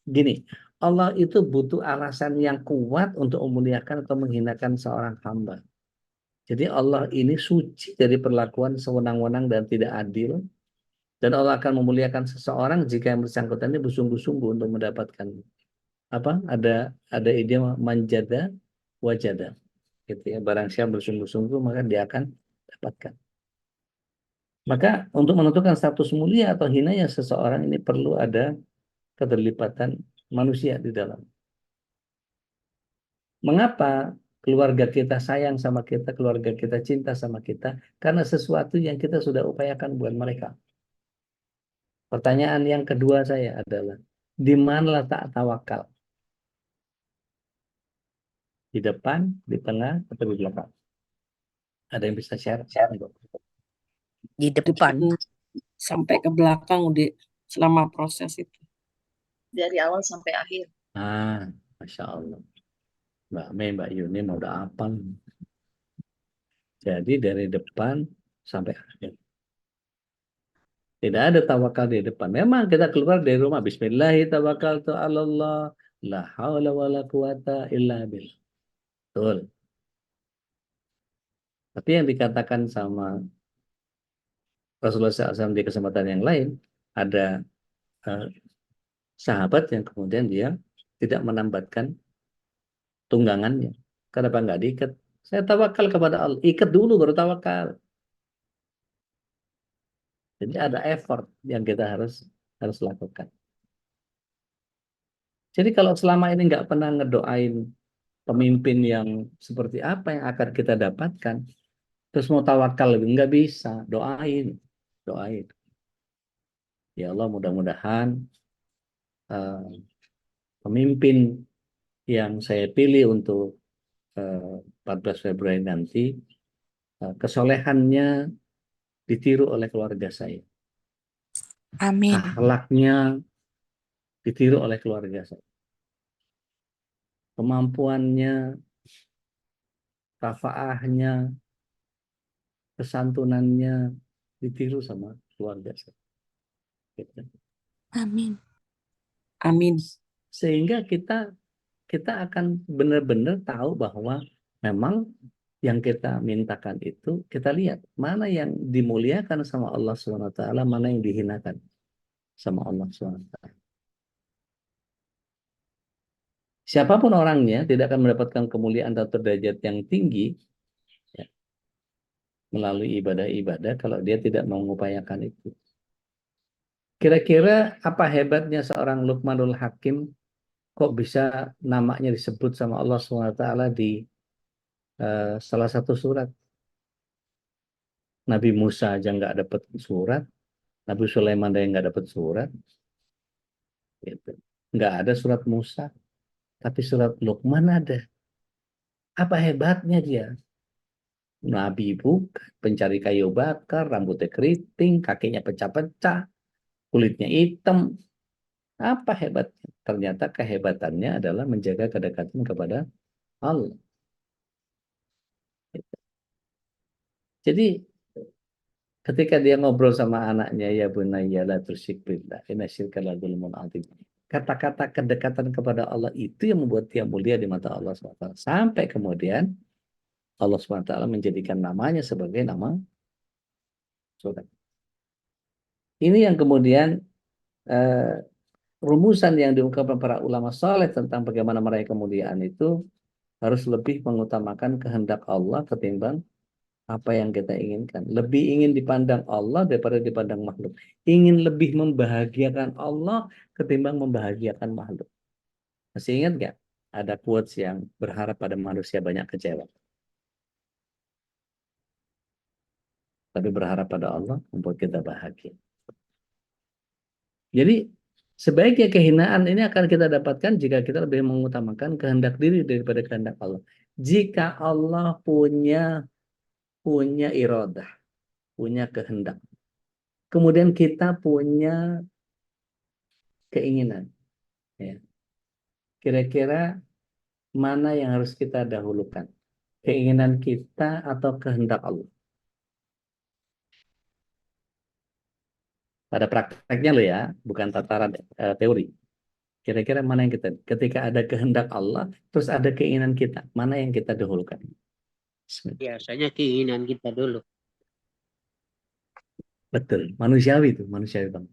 gini, Allah itu butuh alasan yang kuat untuk memuliakan atau menghinakan seorang hamba. Jadi Allah ini suci dari perlakuan sewenang-wenang dan tidak adil. Dan Allah akan memuliakan seseorang jika yang bersangkutan ini bersungguh-sungguh untuk mendapatkan apa? Ada idiom manjada wajada. Gitu ya. Barang siapa bersungguh-sungguh maka dia akan dapatkan. Maka untuk menentukan status mulia atau hinanya seseorang ini perlu ada keterlibatan manusia di dalam. Mengapa keluarga kita sayang sama kita, keluarga kita cinta sama kita? Karena sesuatu yang kita sudah upayakan buat mereka. Pertanyaan yang kedua saya adalah, di mana letak tawakal? Di depan, di tengah, atau di belakang? Ada yang bisa share? Di depan. Sampai ke belakang selama proses itu. Dari awal sampai akhir. Masya Allah. Mbak Mei, Mbak Yuni mau udah apa? Jadi dari depan sampai akhir. Tidak ada tawakal di depan. Memang kita keluar dari rumah, Bismillahirrahmanirrahim, la haula wala quwata illa billah. Betul. Tapi yang dikatakan sama Rasulullah SAW di kesempatan yang lain, ada sahabat yang kemudian dia tidak menambatkan tunggangannya. Kenapa nggak diikat? Saya tawakal kepada Allah. Ikat dulu baru tawakal. Jadi ada effort yang kita harus lakukan. Jadi kalau selama ini nggak pernah ngedoain pemimpin yang seperti apa yang akan kita dapatkan, terus mau tawakal nggak bisa, doain. Ya Allah, mudah-mudahan pemimpin yang saya pilih untuk 14 Februari nanti kesolehannya ditiru oleh keluarga saya. Amin. Akhlaknya ditiru oleh keluarga saya. Kemampuannya, kafaahnya, kesantunannya ditiru sama keluarga saya. Gitu. Amin. Amin. Sehingga kita akan benar-benar tahu bahwa memang yang kita mintakan itu, kita lihat mana yang dimuliakan sama Allah SWT, mana yang dihinakan sama Allah SWT. Siapapun orangnya tidak akan mendapatkan kemuliaan atau derajat yang tinggi ya, melalui ibadah-ibadah kalau dia tidak mengupayakan itu. Kira-kira apa hebatnya seorang Luqmanul Hakim kok bisa namanya disebut sama Allah SWT di salah satu surat? Nabi Musa aja nggak dapat surat, Nabi Sulaiman aja nggak dapat surat, gitu. Nggak ada surat Musa, tapi surat Luqman ada. Apa hebatnya dia? Nabi bukan, pencari kayu bakar, rambutnya keriting, kakinya pecah-pecah, kulitnya hitam. Apa hebatnya? Ternyata kehebatannya adalah menjaga kedekatan kepada Allah. Jadi ketika dia ngobrol sama anaknya, ya bunayya la tusyrik billah, inna syirka la dzulmun adzim. Kata-kata kedekatan kepada Allah itu yang membuat dia mulia di mata Allah SWT. Sampai kemudian Allah SWT menjadikan namanya sebagai nama surat. Ini yang kemudian rumusan yang diungkapkan para ulama saleh tentang bagaimana meraih kemuliaan itu harus lebih mengutamakan kehendak Allah ketimbang apa yang kita inginkan. Lebih ingin dipandang Allah daripada dipandang makhluk. Ingin lebih membahagiakan Allah ketimbang membahagiakan makhluk. Masih ingat nggak? Ada quotes yang berharap pada manusia banyak kecewa. Tapi berharap pada Allah membuat kita bahagia. Jadi sebaiknya kehinaan ini akan kita dapatkan jika kita lebih mengutamakan kehendak diri daripada kehendak Allah. Jika Allah punya iradah, punya kehendak. Kemudian kita punya keinginan. Ya. Kira-kira mana yang harus kita dahulukan? Keinginan kita atau kehendak Allah? Pada prakteknya loh ya, bukan tataran teori. Kira-kira mana yang kita, ketika ada kehendak Allah, terus ada keinginan kita, mana yang kita dahulukan? Bismillah. Biasanya keinginan kita dulu. Betul, manusiawi itu, manusiawi banget.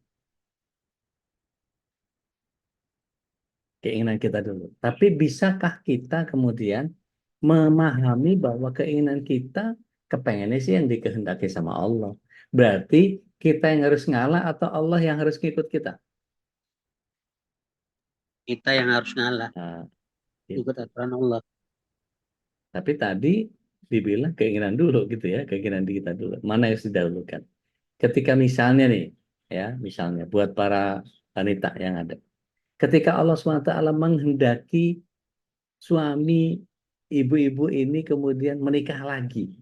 Keinginan kita dulu. Tapi bisakah kita kemudian memahami bahwa keinginan kita kepengennya sih yang dikehendaki sama Allah. Berarti kita yang harus ngalah atau Allah yang harus ngikut kita? Kita yang harus ngalah, Nah, ikut aturan Allah. tapi tadi dibilang keinginan dulu gitu ya, keinginan di kita dulu. Mana yang harus didahulukan? Ketika misalnya nih, ya misalnya buat para wanita yang ada. Ketika Allah SWT menghendaki suami ibu-ibu ini kemudian menikah lagi.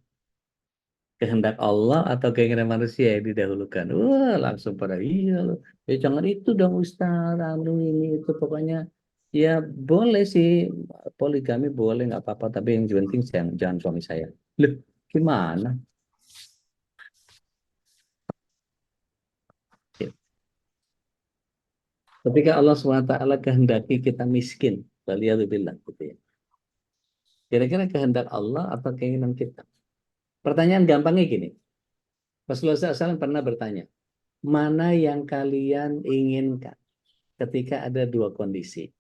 Kehendak Allah atau keinginan manusia yang didahulukan. Wah, langsung pada iya loh. Ya jangan itu dong Ustaz, anu ini itu pokoknya ya boleh sih poligami boleh nggak apa-apa tapi yang penting jangan suami saya. Loh, gimana? Ya. Ketika Allah SWT kehendaki kita miskin, waliyadzubillah gitu ya. Kira-kira kehendak Allah atau keinginan kita? Pertanyaan gampangnya gini. Rasulullah SAW pernah bertanya, mana yang kalian inginkan ketika ada dua kondisi?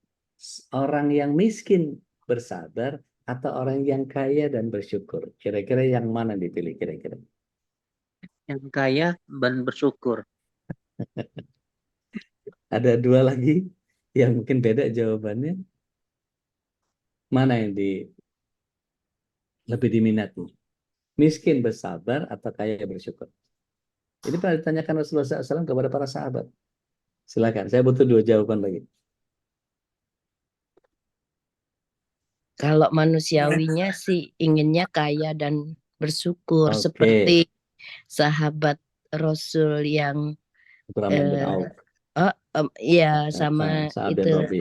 Orang yang miskin bersabar atau orang yang kaya dan bersyukur? Kira-kira yang mana dipilih kira-kira? Yang kaya dan bersyukur. Ada dua lagi yang mungkin beda jawabannya. Mana yang lebih diminati? Miskin bersabar atau kaya bersyukur? Ini pernah ditanyakan Rasulullah SAW kepada para sahabat. Silakan, saya butuh dua jawaban lagi. Kalau manusiawinya sih inginnya kaya dan bersyukur Oke. seperti sahabat Rasul yang Abdurrahman bin Auf, ya sama Sa'ad bin itu Rabi,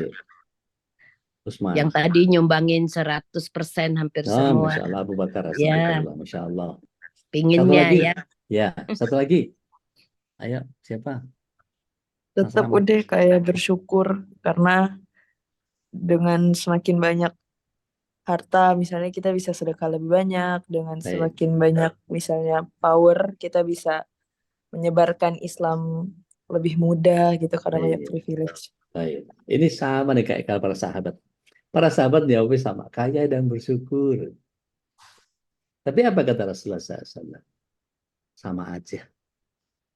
Utsman. yang tadi nyumbangin 100% hampir Oh, semua. Masya Allah, Abu Bakar, Ya, Astagfirullah, Masya Allah. Satu pinginnya lagi, ya. ya, satu lagi. Ayo, siapa? Mas Tetap Rahmat. udah kayak bersyukur karena dengan semakin banyak harta misalnya kita bisa sedekah lebih banyak, dengan Baik, semakin banyak misalnya power kita bisa menyebarkan Islam lebih mudah gitu karena banyak baik, privilege. baik. Ini sama nih kayak para sahabat. Para sahabat jawabnya sama, kaya dan bersyukur. Tapi apa kata Rasulullah SAW? Sama aja.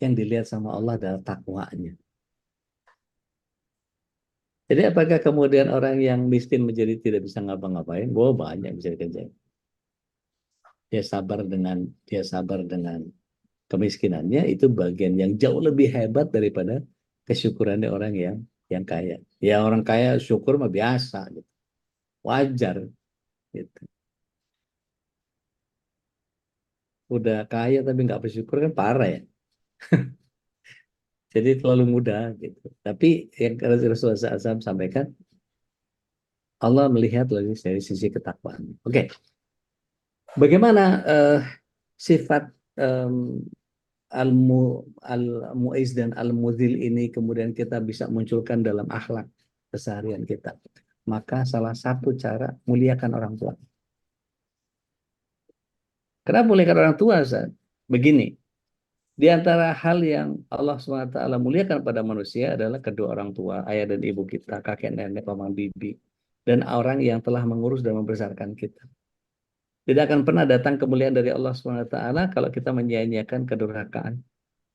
Yang dilihat sama Allah adalah takwanya. Jadi apakah kemudian orang yang miskin menjadi tidak bisa ngapa-ngapain? Wah, banyak bisa dikerjain. Dia sabar dengan kemiskinannya, itu bagian yang jauh lebih hebat daripada kesyukurannya orang yang kaya. Ya orang kaya syukur mah biasa gitu. Wajar gitu. Udah kaya tapi nggak bersyukur kan parah ya. Jadi terlalu mudah gitu. Tapi yang Rasulullah SAW sampaikan, Allah melihat dari sisi ketakwaan. Oke. Bagaimana sifat al-mu'iz dan al-mudhil ini kemudian kita bisa munculkan dalam akhlak keseharian kita? Maka salah satu cara muliakan orang tua. Kenapa muliakan orang tua? Begini, di antara hal yang Allah SWT muliakan pada manusia adalah kedua orang tua, ayah dan ibu kita, kakek nenek, paman bibi, dan orang yang telah mengurus dan membesarkan kita. Tidak akan pernah datang kemuliaan dari Allah SWT kalau kita menyia-nyiakan kedurhakaan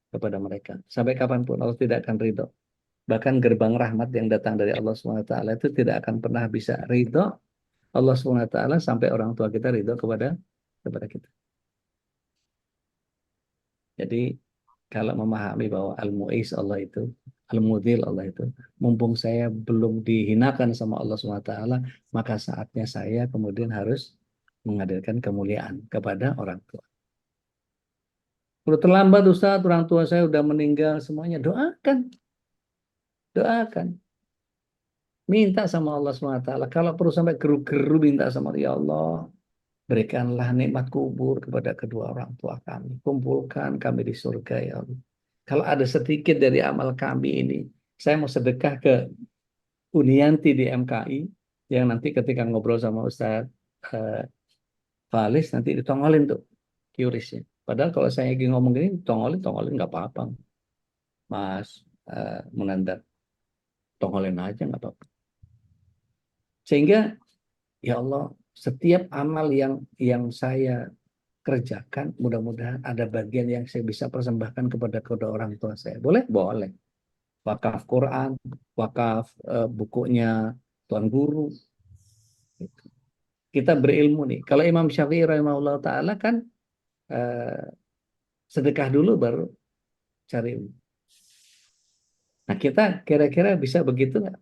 kepada mereka. Sampai kapanpun Allah tidak akan ridho. Bahkan gerbang rahmat yang datang dari Allah SWT itu tidak akan pernah bisa ridho Allah SWT sampai orang tua kita ridho kepada kita. Jadi kalau memahami bahwa al-mu'iz Allah itu, al-mudhil Allah itu, mumpung saya belum dihinakan sama Allah SWT, maka saatnya saya kemudian harus menghadirkan kemuliaan kepada orang tua. Kalau terlambat Ustaz, orang tua saya udah meninggal semuanya, doakan. Minta sama Allah SWT. Kalau perlu sampai geru-geru minta sama ya Allah, berikanlah nikmat kubur kepada kedua orang tua kami. Kumpulkan kami di surga ya Allah. Kalau ada sedikit dari amal kami ini, saya mau sedekah ke Unianti di MKI yang nanti ketika ngobrol sama Ustadz Falis nanti ditongolin tuh QRIS-nya. Padahal kalau saya lagi ngomong gini, tongolin nggak apa-apa. Mas Munandar, tongolin aja nggak apa-apa. Sehingga ya Allah, setiap amal yang saya kerjakan, mudah-mudahan ada bagian yang saya bisa persembahkan kepada kedua orang tua saya. Boleh? Boleh. Wakaf Quran, wakaf bukunya Tuan Guru. Kita berilmu nih. Kalau Imam Syafi'i rahimahullah ta'ala kan sedekah dulu baru cari ilmu. Nah kita kira-kira bisa begitu nggak?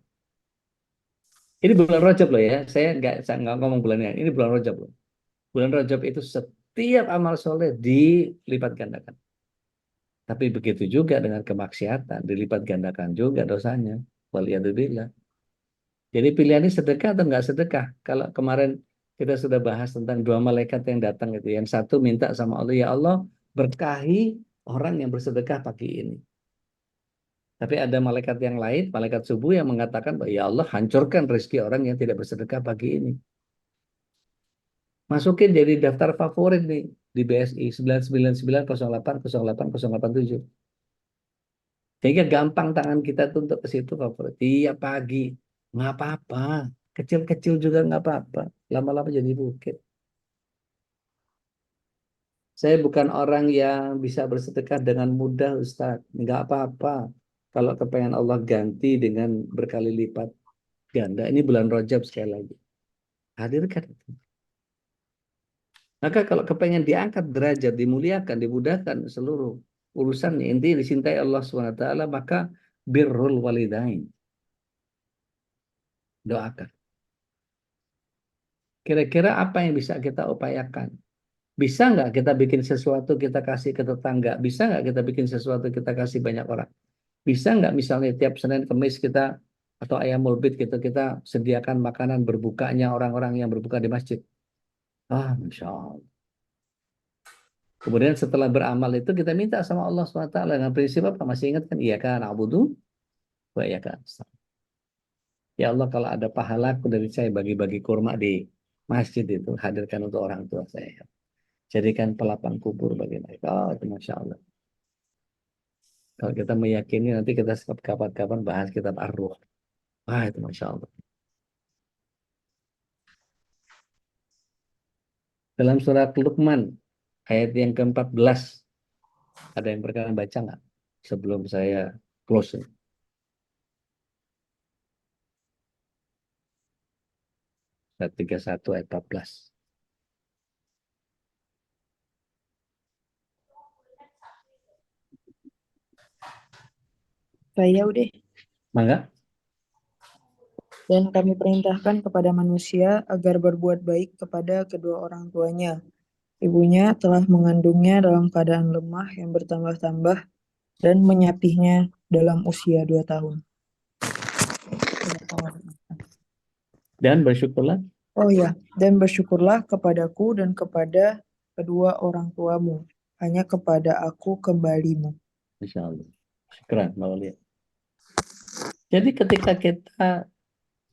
Ini bulan Rajab loh ya. Saya nggak ngomong bulannya. Ini bulan Rajab loh. Bulan Rajab itu setiap amal soleh dilipat gandakan. Tapi begitu juga dengan kemaksiatan, dilipat gandakan juga dosanya. Waliyadzubillah. Jadi pilihannya sedekah atau nggak sedekah? Kalau kemarin kita sudah bahas tentang dua malaikat yang datang itu. Yang satu minta sama Allah, ya Allah berkahi orang yang bersedekah pagi ini. Tapi ada malaikat yang lain, malaikat subuh yang mengatakan, ya Allah hancurkan rezeki orang yang tidak bersedekah pagi ini. Masukin jadi daftar favorit nih di BSI 999080887. Sehingga gampang tangan kita tuh untuk ke situ favorit. Tiap pagi nggak apa-apa, kecil-kecil juga nggak apa-apa. Lama-lama jadi bukit. Saya bukan orang yang bisa bersedekah dengan mudah, Ustadz. Nggak apa-apa. Kalau kepengen Allah ganti dengan berkali lipat ganda. Ini bulan Rajab sekali lagi. Hadirkan itu. Maka kalau kepengen diangkat derajat, dimuliakan, dimudahkan seluruh urusannya, intinya dicintai Allah SWT, maka birrul walidain. Doakan. Kira-kira apa yang bisa kita upayakan? Bisa nggak kita bikin sesuatu kita kasih ke tetangga? Bisa nggak kita bikin sesuatu kita kasih banyak orang? Bisa nggak misalnya tiap Senin Kemis kita atau Ayamul Bid kita sediakan makanan berbukanya orang-orang yang berbuka di masjid? Masya Allah. Kemudian setelah beramal itu kita minta sama Allah SWT dengan prinsip apa? Masih ingat kan? Iya kan, na'budu wa iya kan. Ya Allah, kalau ada pahalaku dari saya bagi-bagi kurma di masjid itu, hadirkan untuk orang tua saya. Jadikan pelapang kubur bagi mereka. Itu Masya Allah. Kalau kita meyakini nanti kita kapan-kapan bahas kitab Ar-Ruh. Itu Masya Allah. Dalam surat Luqman, ayat yang ke-14, ada yang berkenan baca nggak? Sebelum saya close. Surat 31 ayat 14. Saya udah. Mangga? Dan kami perintahkan kepada manusia agar berbuat baik kepada kedua orang tuanya. Ibunya telah mengandungnya dalam keadaan lemah yang bertambah-tambah dan menyapihnya dalam usia 2 tahun. Dan bersyukurlah. Oh ya, dan bersyukurlah kepadaku dan kepada kedua orang tuamu. Hanya kepada aku kembalimu. Insya Allah. Keren, mau lihat. Jadi ketika kita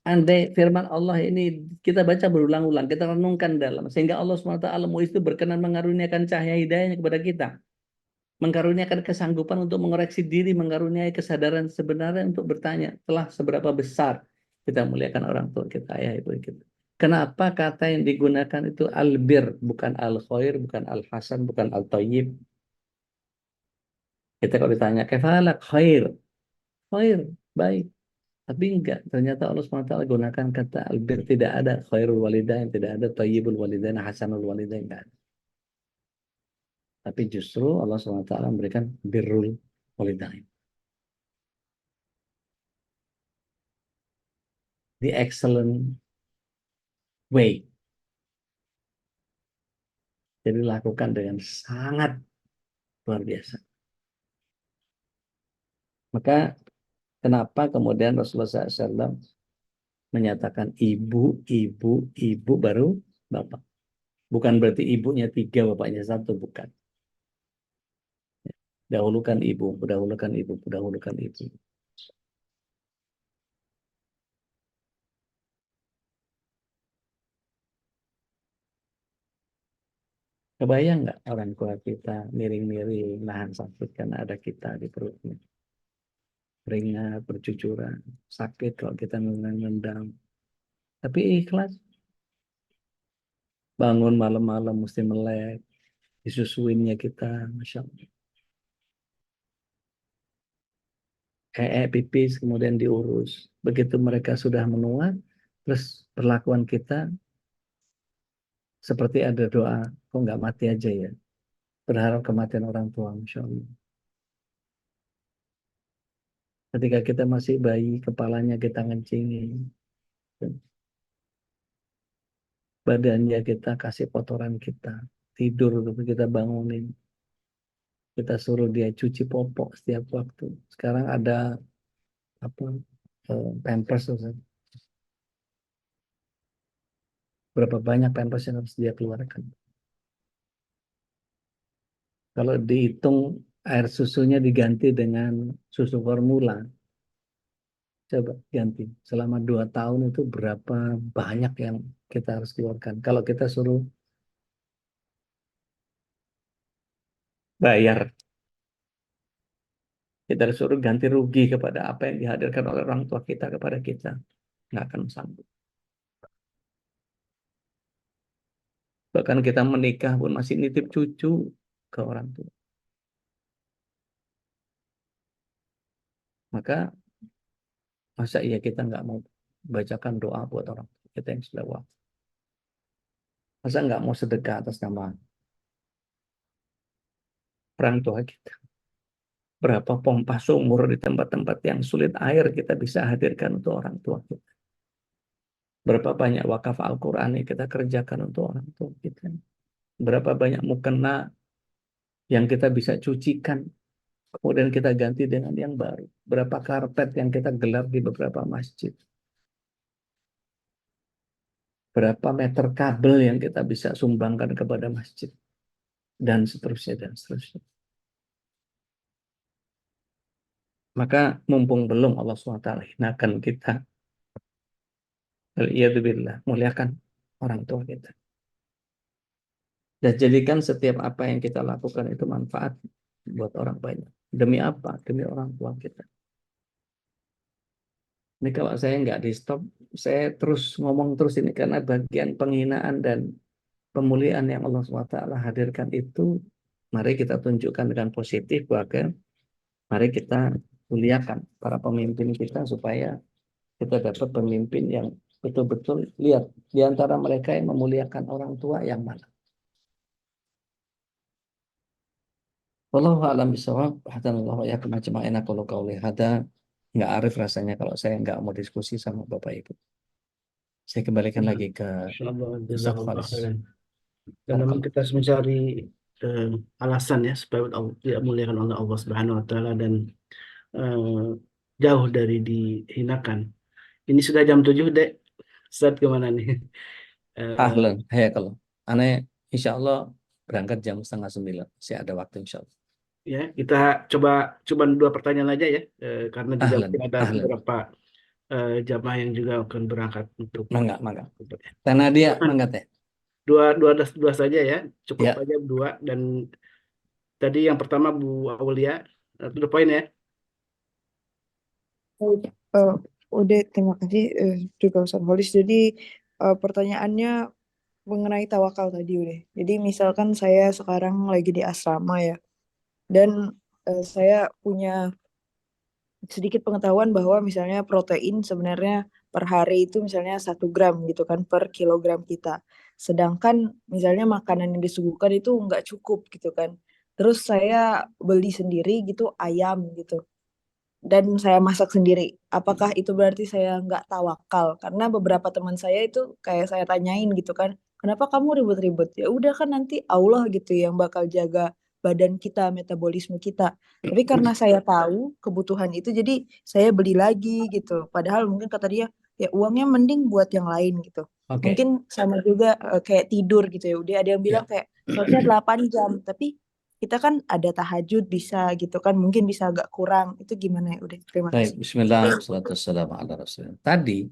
andai firman Allah ini kita baca berulang-ulang, kita renungkan dalam, sehingga Allah SWT itu berkenan mengaruniakan cahaya hidayahnya kepada kita. Mengkaruniakan kesanggupan untuk mengoreksi diri, mengaruniai kesadaran sebenarnya untuk bertanya, telah seberapa besar kita muliakan orang tua kita, ayah ibu kita. Kenapa kata yang digunakan itu albir, bukan al-khair, bukan al-hasan, bukan al-tayyib. Kita kalau ditanya, kefalak khair, khair, baik. Tapi enggak, ternyata Allah SWT gunakan kata albir, tidak ada khairul walidain, tidak ada tayyibul walidain, hasanul walidain, enggak ada. Tapi justru Allah SWT memberikan birrul walidain. The excellent way. Jadi lakukan dengan sangat luar biasa. Maka kenapa kemudian Rasulullah SAW menyatakan ibu, ibu, ibu baru bapak. Bukan berarti ibunya 3, bapaknya 1, bukan. Dahulukan ibu, dahulukan ibu, dahulukan ibu. Kebayang nggak orang tua kita miring-miring, nahan sakit karena ada kita di perutnya. Keringat, bercucuran, sakit kalau kita nendang. Tapi ikhlas. Bangun malam-malam mesti melek, disusuinnya kita, Masya Allah. Pipis, kemudian diurus. Begitu mereka sudah menua, terus perlakuan kita seperti ada doa, kok nggak mati aja ya. Berharap kematian orang tua, Masya Allah. Ketika kita masih bayi, kepalanya kita ngencingin. Badannya kita kasih kotoran kita. Tidur, kita bangunin. Kita suruh dia cuci popok setiap waktu. Sekarang ada pampers. Berapa banyak pampers yang harus dia keluarkan. Kalau dihitung air susunya diganti dengan susu formula, coba ganti. Selama 2 tahun itu berapa banyak yang kita harus keluarkan. Kalau kita suruh bayar, kita suruh ganti rugi kepada apa yang dihadirkan oleh orang tua kita kepada kita, nggak akan sanggup. Bahkan kita menikah pun masih nitip cucu ke orang tua. Maka masa iya kita nggak mau bacakan doa buat orang tua kita yang sudah wafat? Masa nggak mau sedekah atas nama orang tua kita? Berapa pompa sumur di tempat-tempat yang sulit air kita bisa hadirkan untuk orang tua kita? Berapa banyak wakaf Al-Quran yang kita kerjakan untuk orang tua kita? Berapa banyak mukena yang kita bisa cucikan, kemudian kita ganti dengan yang baru? Berapa karpet yang kita gelap di beberapa masjid? Berapa meter kabel yang kita bisa sumbangkan kepada masjid? Dan seterusnya, dan seterusnya. Maka mumpung belum Allah SWT hinakan kita, waliyadzubillah, muliakan orang tua kita. Dan jadikan setiap apa yang kita lakukan itu manfaat buat orang banyak. Demi apa? Demi orang tua kita. Ini kalau saya nggak di stop, saya terus ngomong terus ini karena bagian penghinaan dan pemuliaan yang Allah SWT hadirkan itu, mari kita tunjukkan dengan positif, bahkan mari kita muliakan para pemimpin kita supaya kita dapat pemimpin yang betul-betul lihat di antara mereka yang memuliakan orang tua yang mana. Wallahu a'lam bishawab. Hadanallahu wa iyyakum ajma'in. Qulu qauli hada. Nggak arif rasanya kalau saya nggak mau diskusi sama Bapak Ibu. Saya kembalikan lagi ke Insyaallah, Ustaz jazakallah Khalis. khairan. Dan memang kita harus mencari alasan ya supaya tidak muliakan oleh Allah Subhanahu wa taala dan jauh dari dihinakan. Ini sudah jam 7, Dek. Ustaz kemana nih? Ahlan, kalau aneh insya Allah berangkat jam 8:30. Saya ada waktu insya Allah. Ya, kita coba 2 pertanyaan aja ya, karena juga mungkin ada beberapa jamaah yang juga akan berangkat untuk mangga. Karena dia mangga teh. Dua saja ya, cukup aja 2. Dan tadi yang pertama Bu Aulia, to the point ya. Udah, terima kasih juga Ustaz Khalis. Jadi pertanyaannya mengenai tawakal tadi udah. Jadi misalkan saya sekarang lagi di asrama ya, dan saya punya sedikit pengetahuan bahwa misalnya protein sebenarnya per hari itu misalnya 1 gram gitu kan per kilogram kita. Sedangkan misalnya makanan yang disuguhkan itu nggak cukup gitu kan. Terus saya beli sendiri gitu ayam gitu. Dan saya masak sendiri. Apakah itu berarti saya nggak tawakal? Karena beberapa teman saya itu kayak saya tanyain gitu kan, kenapa kamu ribet-ribet? Ya udah kan nanti Allah gitu yang bakal jaga badan kita, metabolisme kita. Tapi karena saya tahu kebutuhan itu, jadi saya beli lagi gitu. Padahal mungkin kata dia, ya uangnya mending buat yang lain gitu. Mungkin sama juga kayak tidur gitu ya. Udah ada yang bilang kayak seharusnya 8 jam, tapi kita kan ada tahajud bisa gitu kan, mungkin bisa agak kurang. Itu gimana ya? Udah, terima kasih. Bismillah, wassalatu wassalamu ala rasulillah. Tadi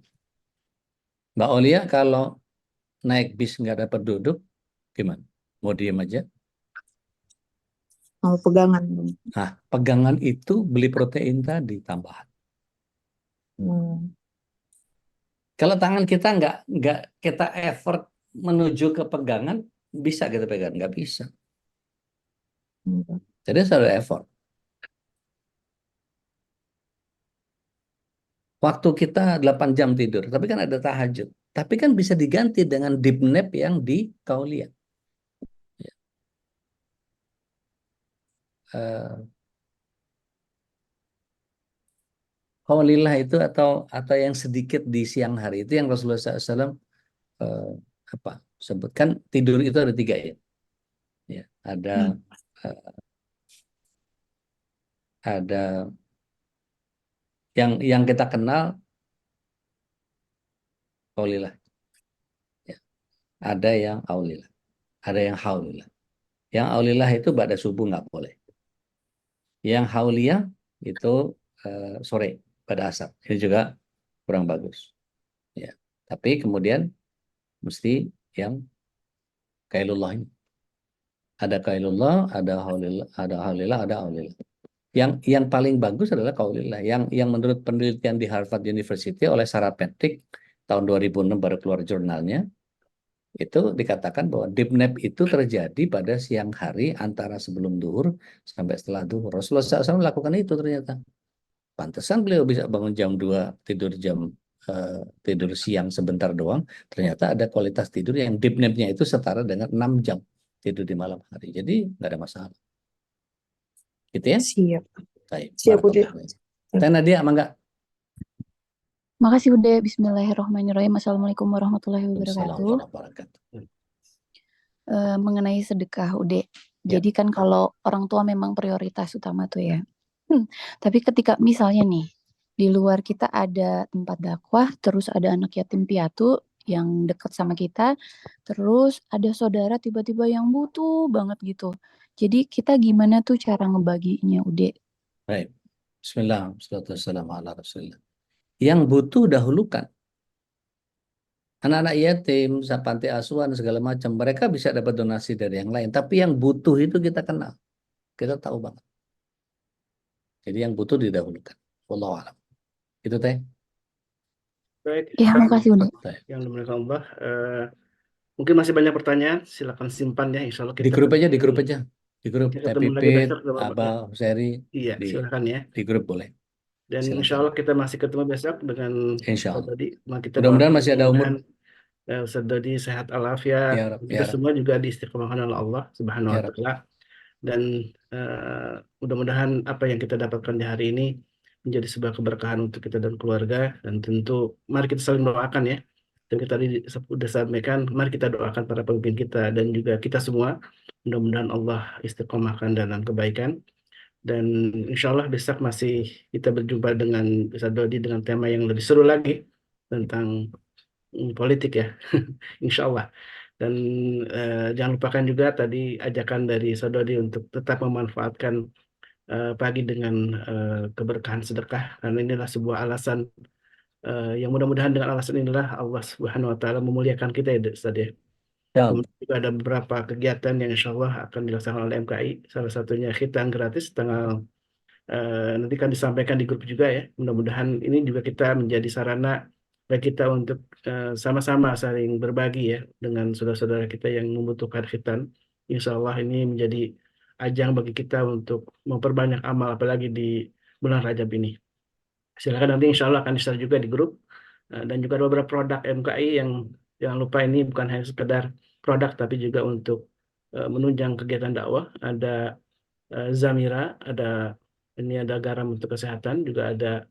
Mbak Olia kalau naik bis nggak dapat duduk gimana? Mau diem aja? Mau pegangan. Nah, pegangan itu beli protein tadi tambahan. Kalau tangan kita nggak kita effort menuju ke pegangan, bisa kita pegang? Nggak bisa. Jadi harus ada effort. Waktu kita 8 jam tidur, tapi kan ada tahajud. Tapi kan bisa diganti dengan deep nap yang di kauliah. Ya. Qaulillah itu atau yang sedikit di siang hari itu yang Rasulullah SAW sebutkan tidur itu ada 3 ya. Ya, ada yang kita kenal qaulillah. Ya. Ada yang aulillah, ada yang haulillah. Yang aulillah itu pada subuh nggak boleh. Yang hauliyah itu sore pada asar. Ini juga kurang bagus. Ya. Tapi kemudian mesti yang qailullah ini. Ada qailullah, ada haulillah, ada aulillah. Yang paling bagus adalah qaulillah. Yang menurut penelitian di Harvard University oleh Sarah Patrick tahun 2006 baru keluar jurnalnya, itu dikatakan bahwa deep nap itu terjadi pada siang hari antara sebelum duhur sampai setelah duhur. Rasulullah SAW melakukan itu ternyata. Pantesan beliau bisa bangun jam 2, tidur siang sebentar doang. Ternyata ada kualitas tidur yang deep nap-nya itu setara dengan 6 jam tidur di malam hari. Jadi nggak ada masalah. Gitu ya? Siap. Baik. Siap, Bude. Teh Nadia, enggak? Makasih Bude. Bismillahirrahmanirrahim. Assalamualaikum warahmatullahi wabarakatuh. Mengenai sedekah, Ude. Jadi kan kalau orang tua memang prioritas utama tuh ya. Tapi ketika misalnya nih, di luar kita ada tempat dakwah, terus ada anak yatim piatu yang dekat sama kita, terus ada saudara tiba-tiba yang butuh banget gitu. Jadi kita gimana tuh cara ngebaginya, Ude? Baik. Bismillah, wassalamualaikum ala Rasulillah. Yang butuh dahulukan. Anak-anak yatim, panti asuhan, segala macam, mereka bisa dapat donasi dari yang lain. Tapi yang butuh itu kita kenal. Kita tahu banget. Jadi yang butuh didahulukan. Wallahu a'lam. Itu Teh. Baik. Ya, makasih Ude. Yang dimuliakan Allah. Mungkin masih banyak pertanyaan. Silakan simpan ya. Insya Allah kita Di grup aja. Di grup kita ketemu TPP, lagi besok, Abah, Seri. Iya, silakan ya. Di grup boleh. Dan Silakan. insya Allah kita masih ketemu besok dengan Insya Allah. tadi. Mudah-mudahan masih ada umur. Ustaz Dodi sehat alafiat. Ya Rab, Kita ya Rab. semua juga diistiqomahkan oleh Allah Subhanahu wa Ya Rab. taala. Dan mudah-mudahan apa yang kita dapatkan di hari ini menjadi sebuah keberkahan untuk kita dan keluarga. Dan tentu mari kita saling doakan ya. Dan kita tadi sudah sampaikan, mari kita doakan para pemimpin kita dan juga kita semua. Mudah-mudahan Allah istiqomahkan dalam kebaikan. Dan insya Allah besok masih kita berjumpa dengan Ustaz Dodi dengan tema yang lebih seru lagi tentang politik ya. Insya Allah. Dan jangan lupakan juga tadi ajakan dari Ustaz Dodi untuk tetap memanfaatkan pagi dengan keberkahan sedekah, karena inilah sebuah alasan yang mudah-mudahan dengan alasan inilah Allah Subhanahu wa taala memuliakan kita ya Ustaz ya. Kemudian juga ada beberapa kegiatan yang insya Allah akan dilaksanakan oleh MKI. Salah satunya khitan gratis tanggal nanti kan disampaikan di grup juga ya. Mudah-mudahan ini juga kita menjadi sarana bagi kita untuk sama-sama saling berbagi ya dengan saudara-saudara kita yang membutuhkan khitan. Insya Allah ini menjadi ajang bagi kita untuk memperbanyak amal apalagi di bulan Rajab ini. Silakan nanti insya Allah akan di-share juga di grup. Dan juga ada beberapa produk MKI yang jangan lupa ini bukan hanya sekedar produk tapi juga untuk menunjang kegiatan dakwah. Ada Zamira, ini ada garam untuk kesehatan, juga ada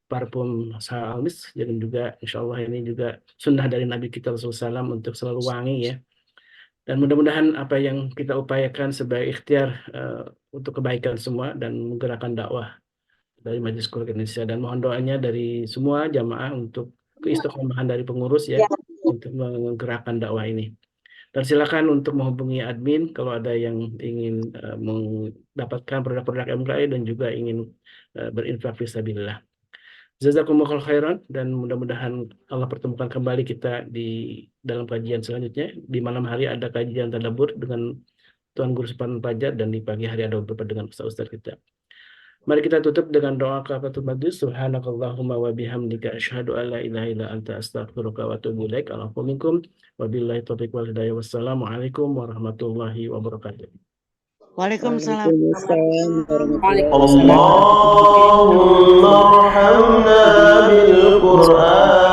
parfum Salmis, dan juga insya Allah ini juga sunnah dari Nabi kita Rasulullah SAW untuk selalu wangi ya. Dan mudah-mudahan apa yang kita upayakan sebagai ikhtiar untuk kebaikan semua dan menggerakkan dakwah dari Majelis Keluarga Indonesia, dan mohon doanya dari semua jamaah untuk keistiqomahan dari pengurus ya untuk menggerakkan dakwah ini. Dan silakan untuk menghubungi admin kalau ada yang ingin mendapatkan produk-produk MKI dan juga ingin berinfak fisabilillah. Jazakumullah khairan, dan mudah-mudahan Allah pertemukan kembali kita di dalam kajian selanjutnya. Di malam hari ada kajian tadabbur dengan Tuan Guru Sepan Fajar, dan di pagi hari ada beberapa dengan ustaz-ustaz kita. Mari kita tutup dengan doa kafaratul majlis. Subhanakallahumma wa bihamdika asyhadu an la ilaha illa anta astaghfiruka wa atubu ilaik. Alaikum minkum wabillahi taufiq wal hidayah. Wassalamualaikum warahmatullahi wabarakatuh. Waalaikumsalam. Waalaikumsalam. Allahumma arhamna bil Qur'an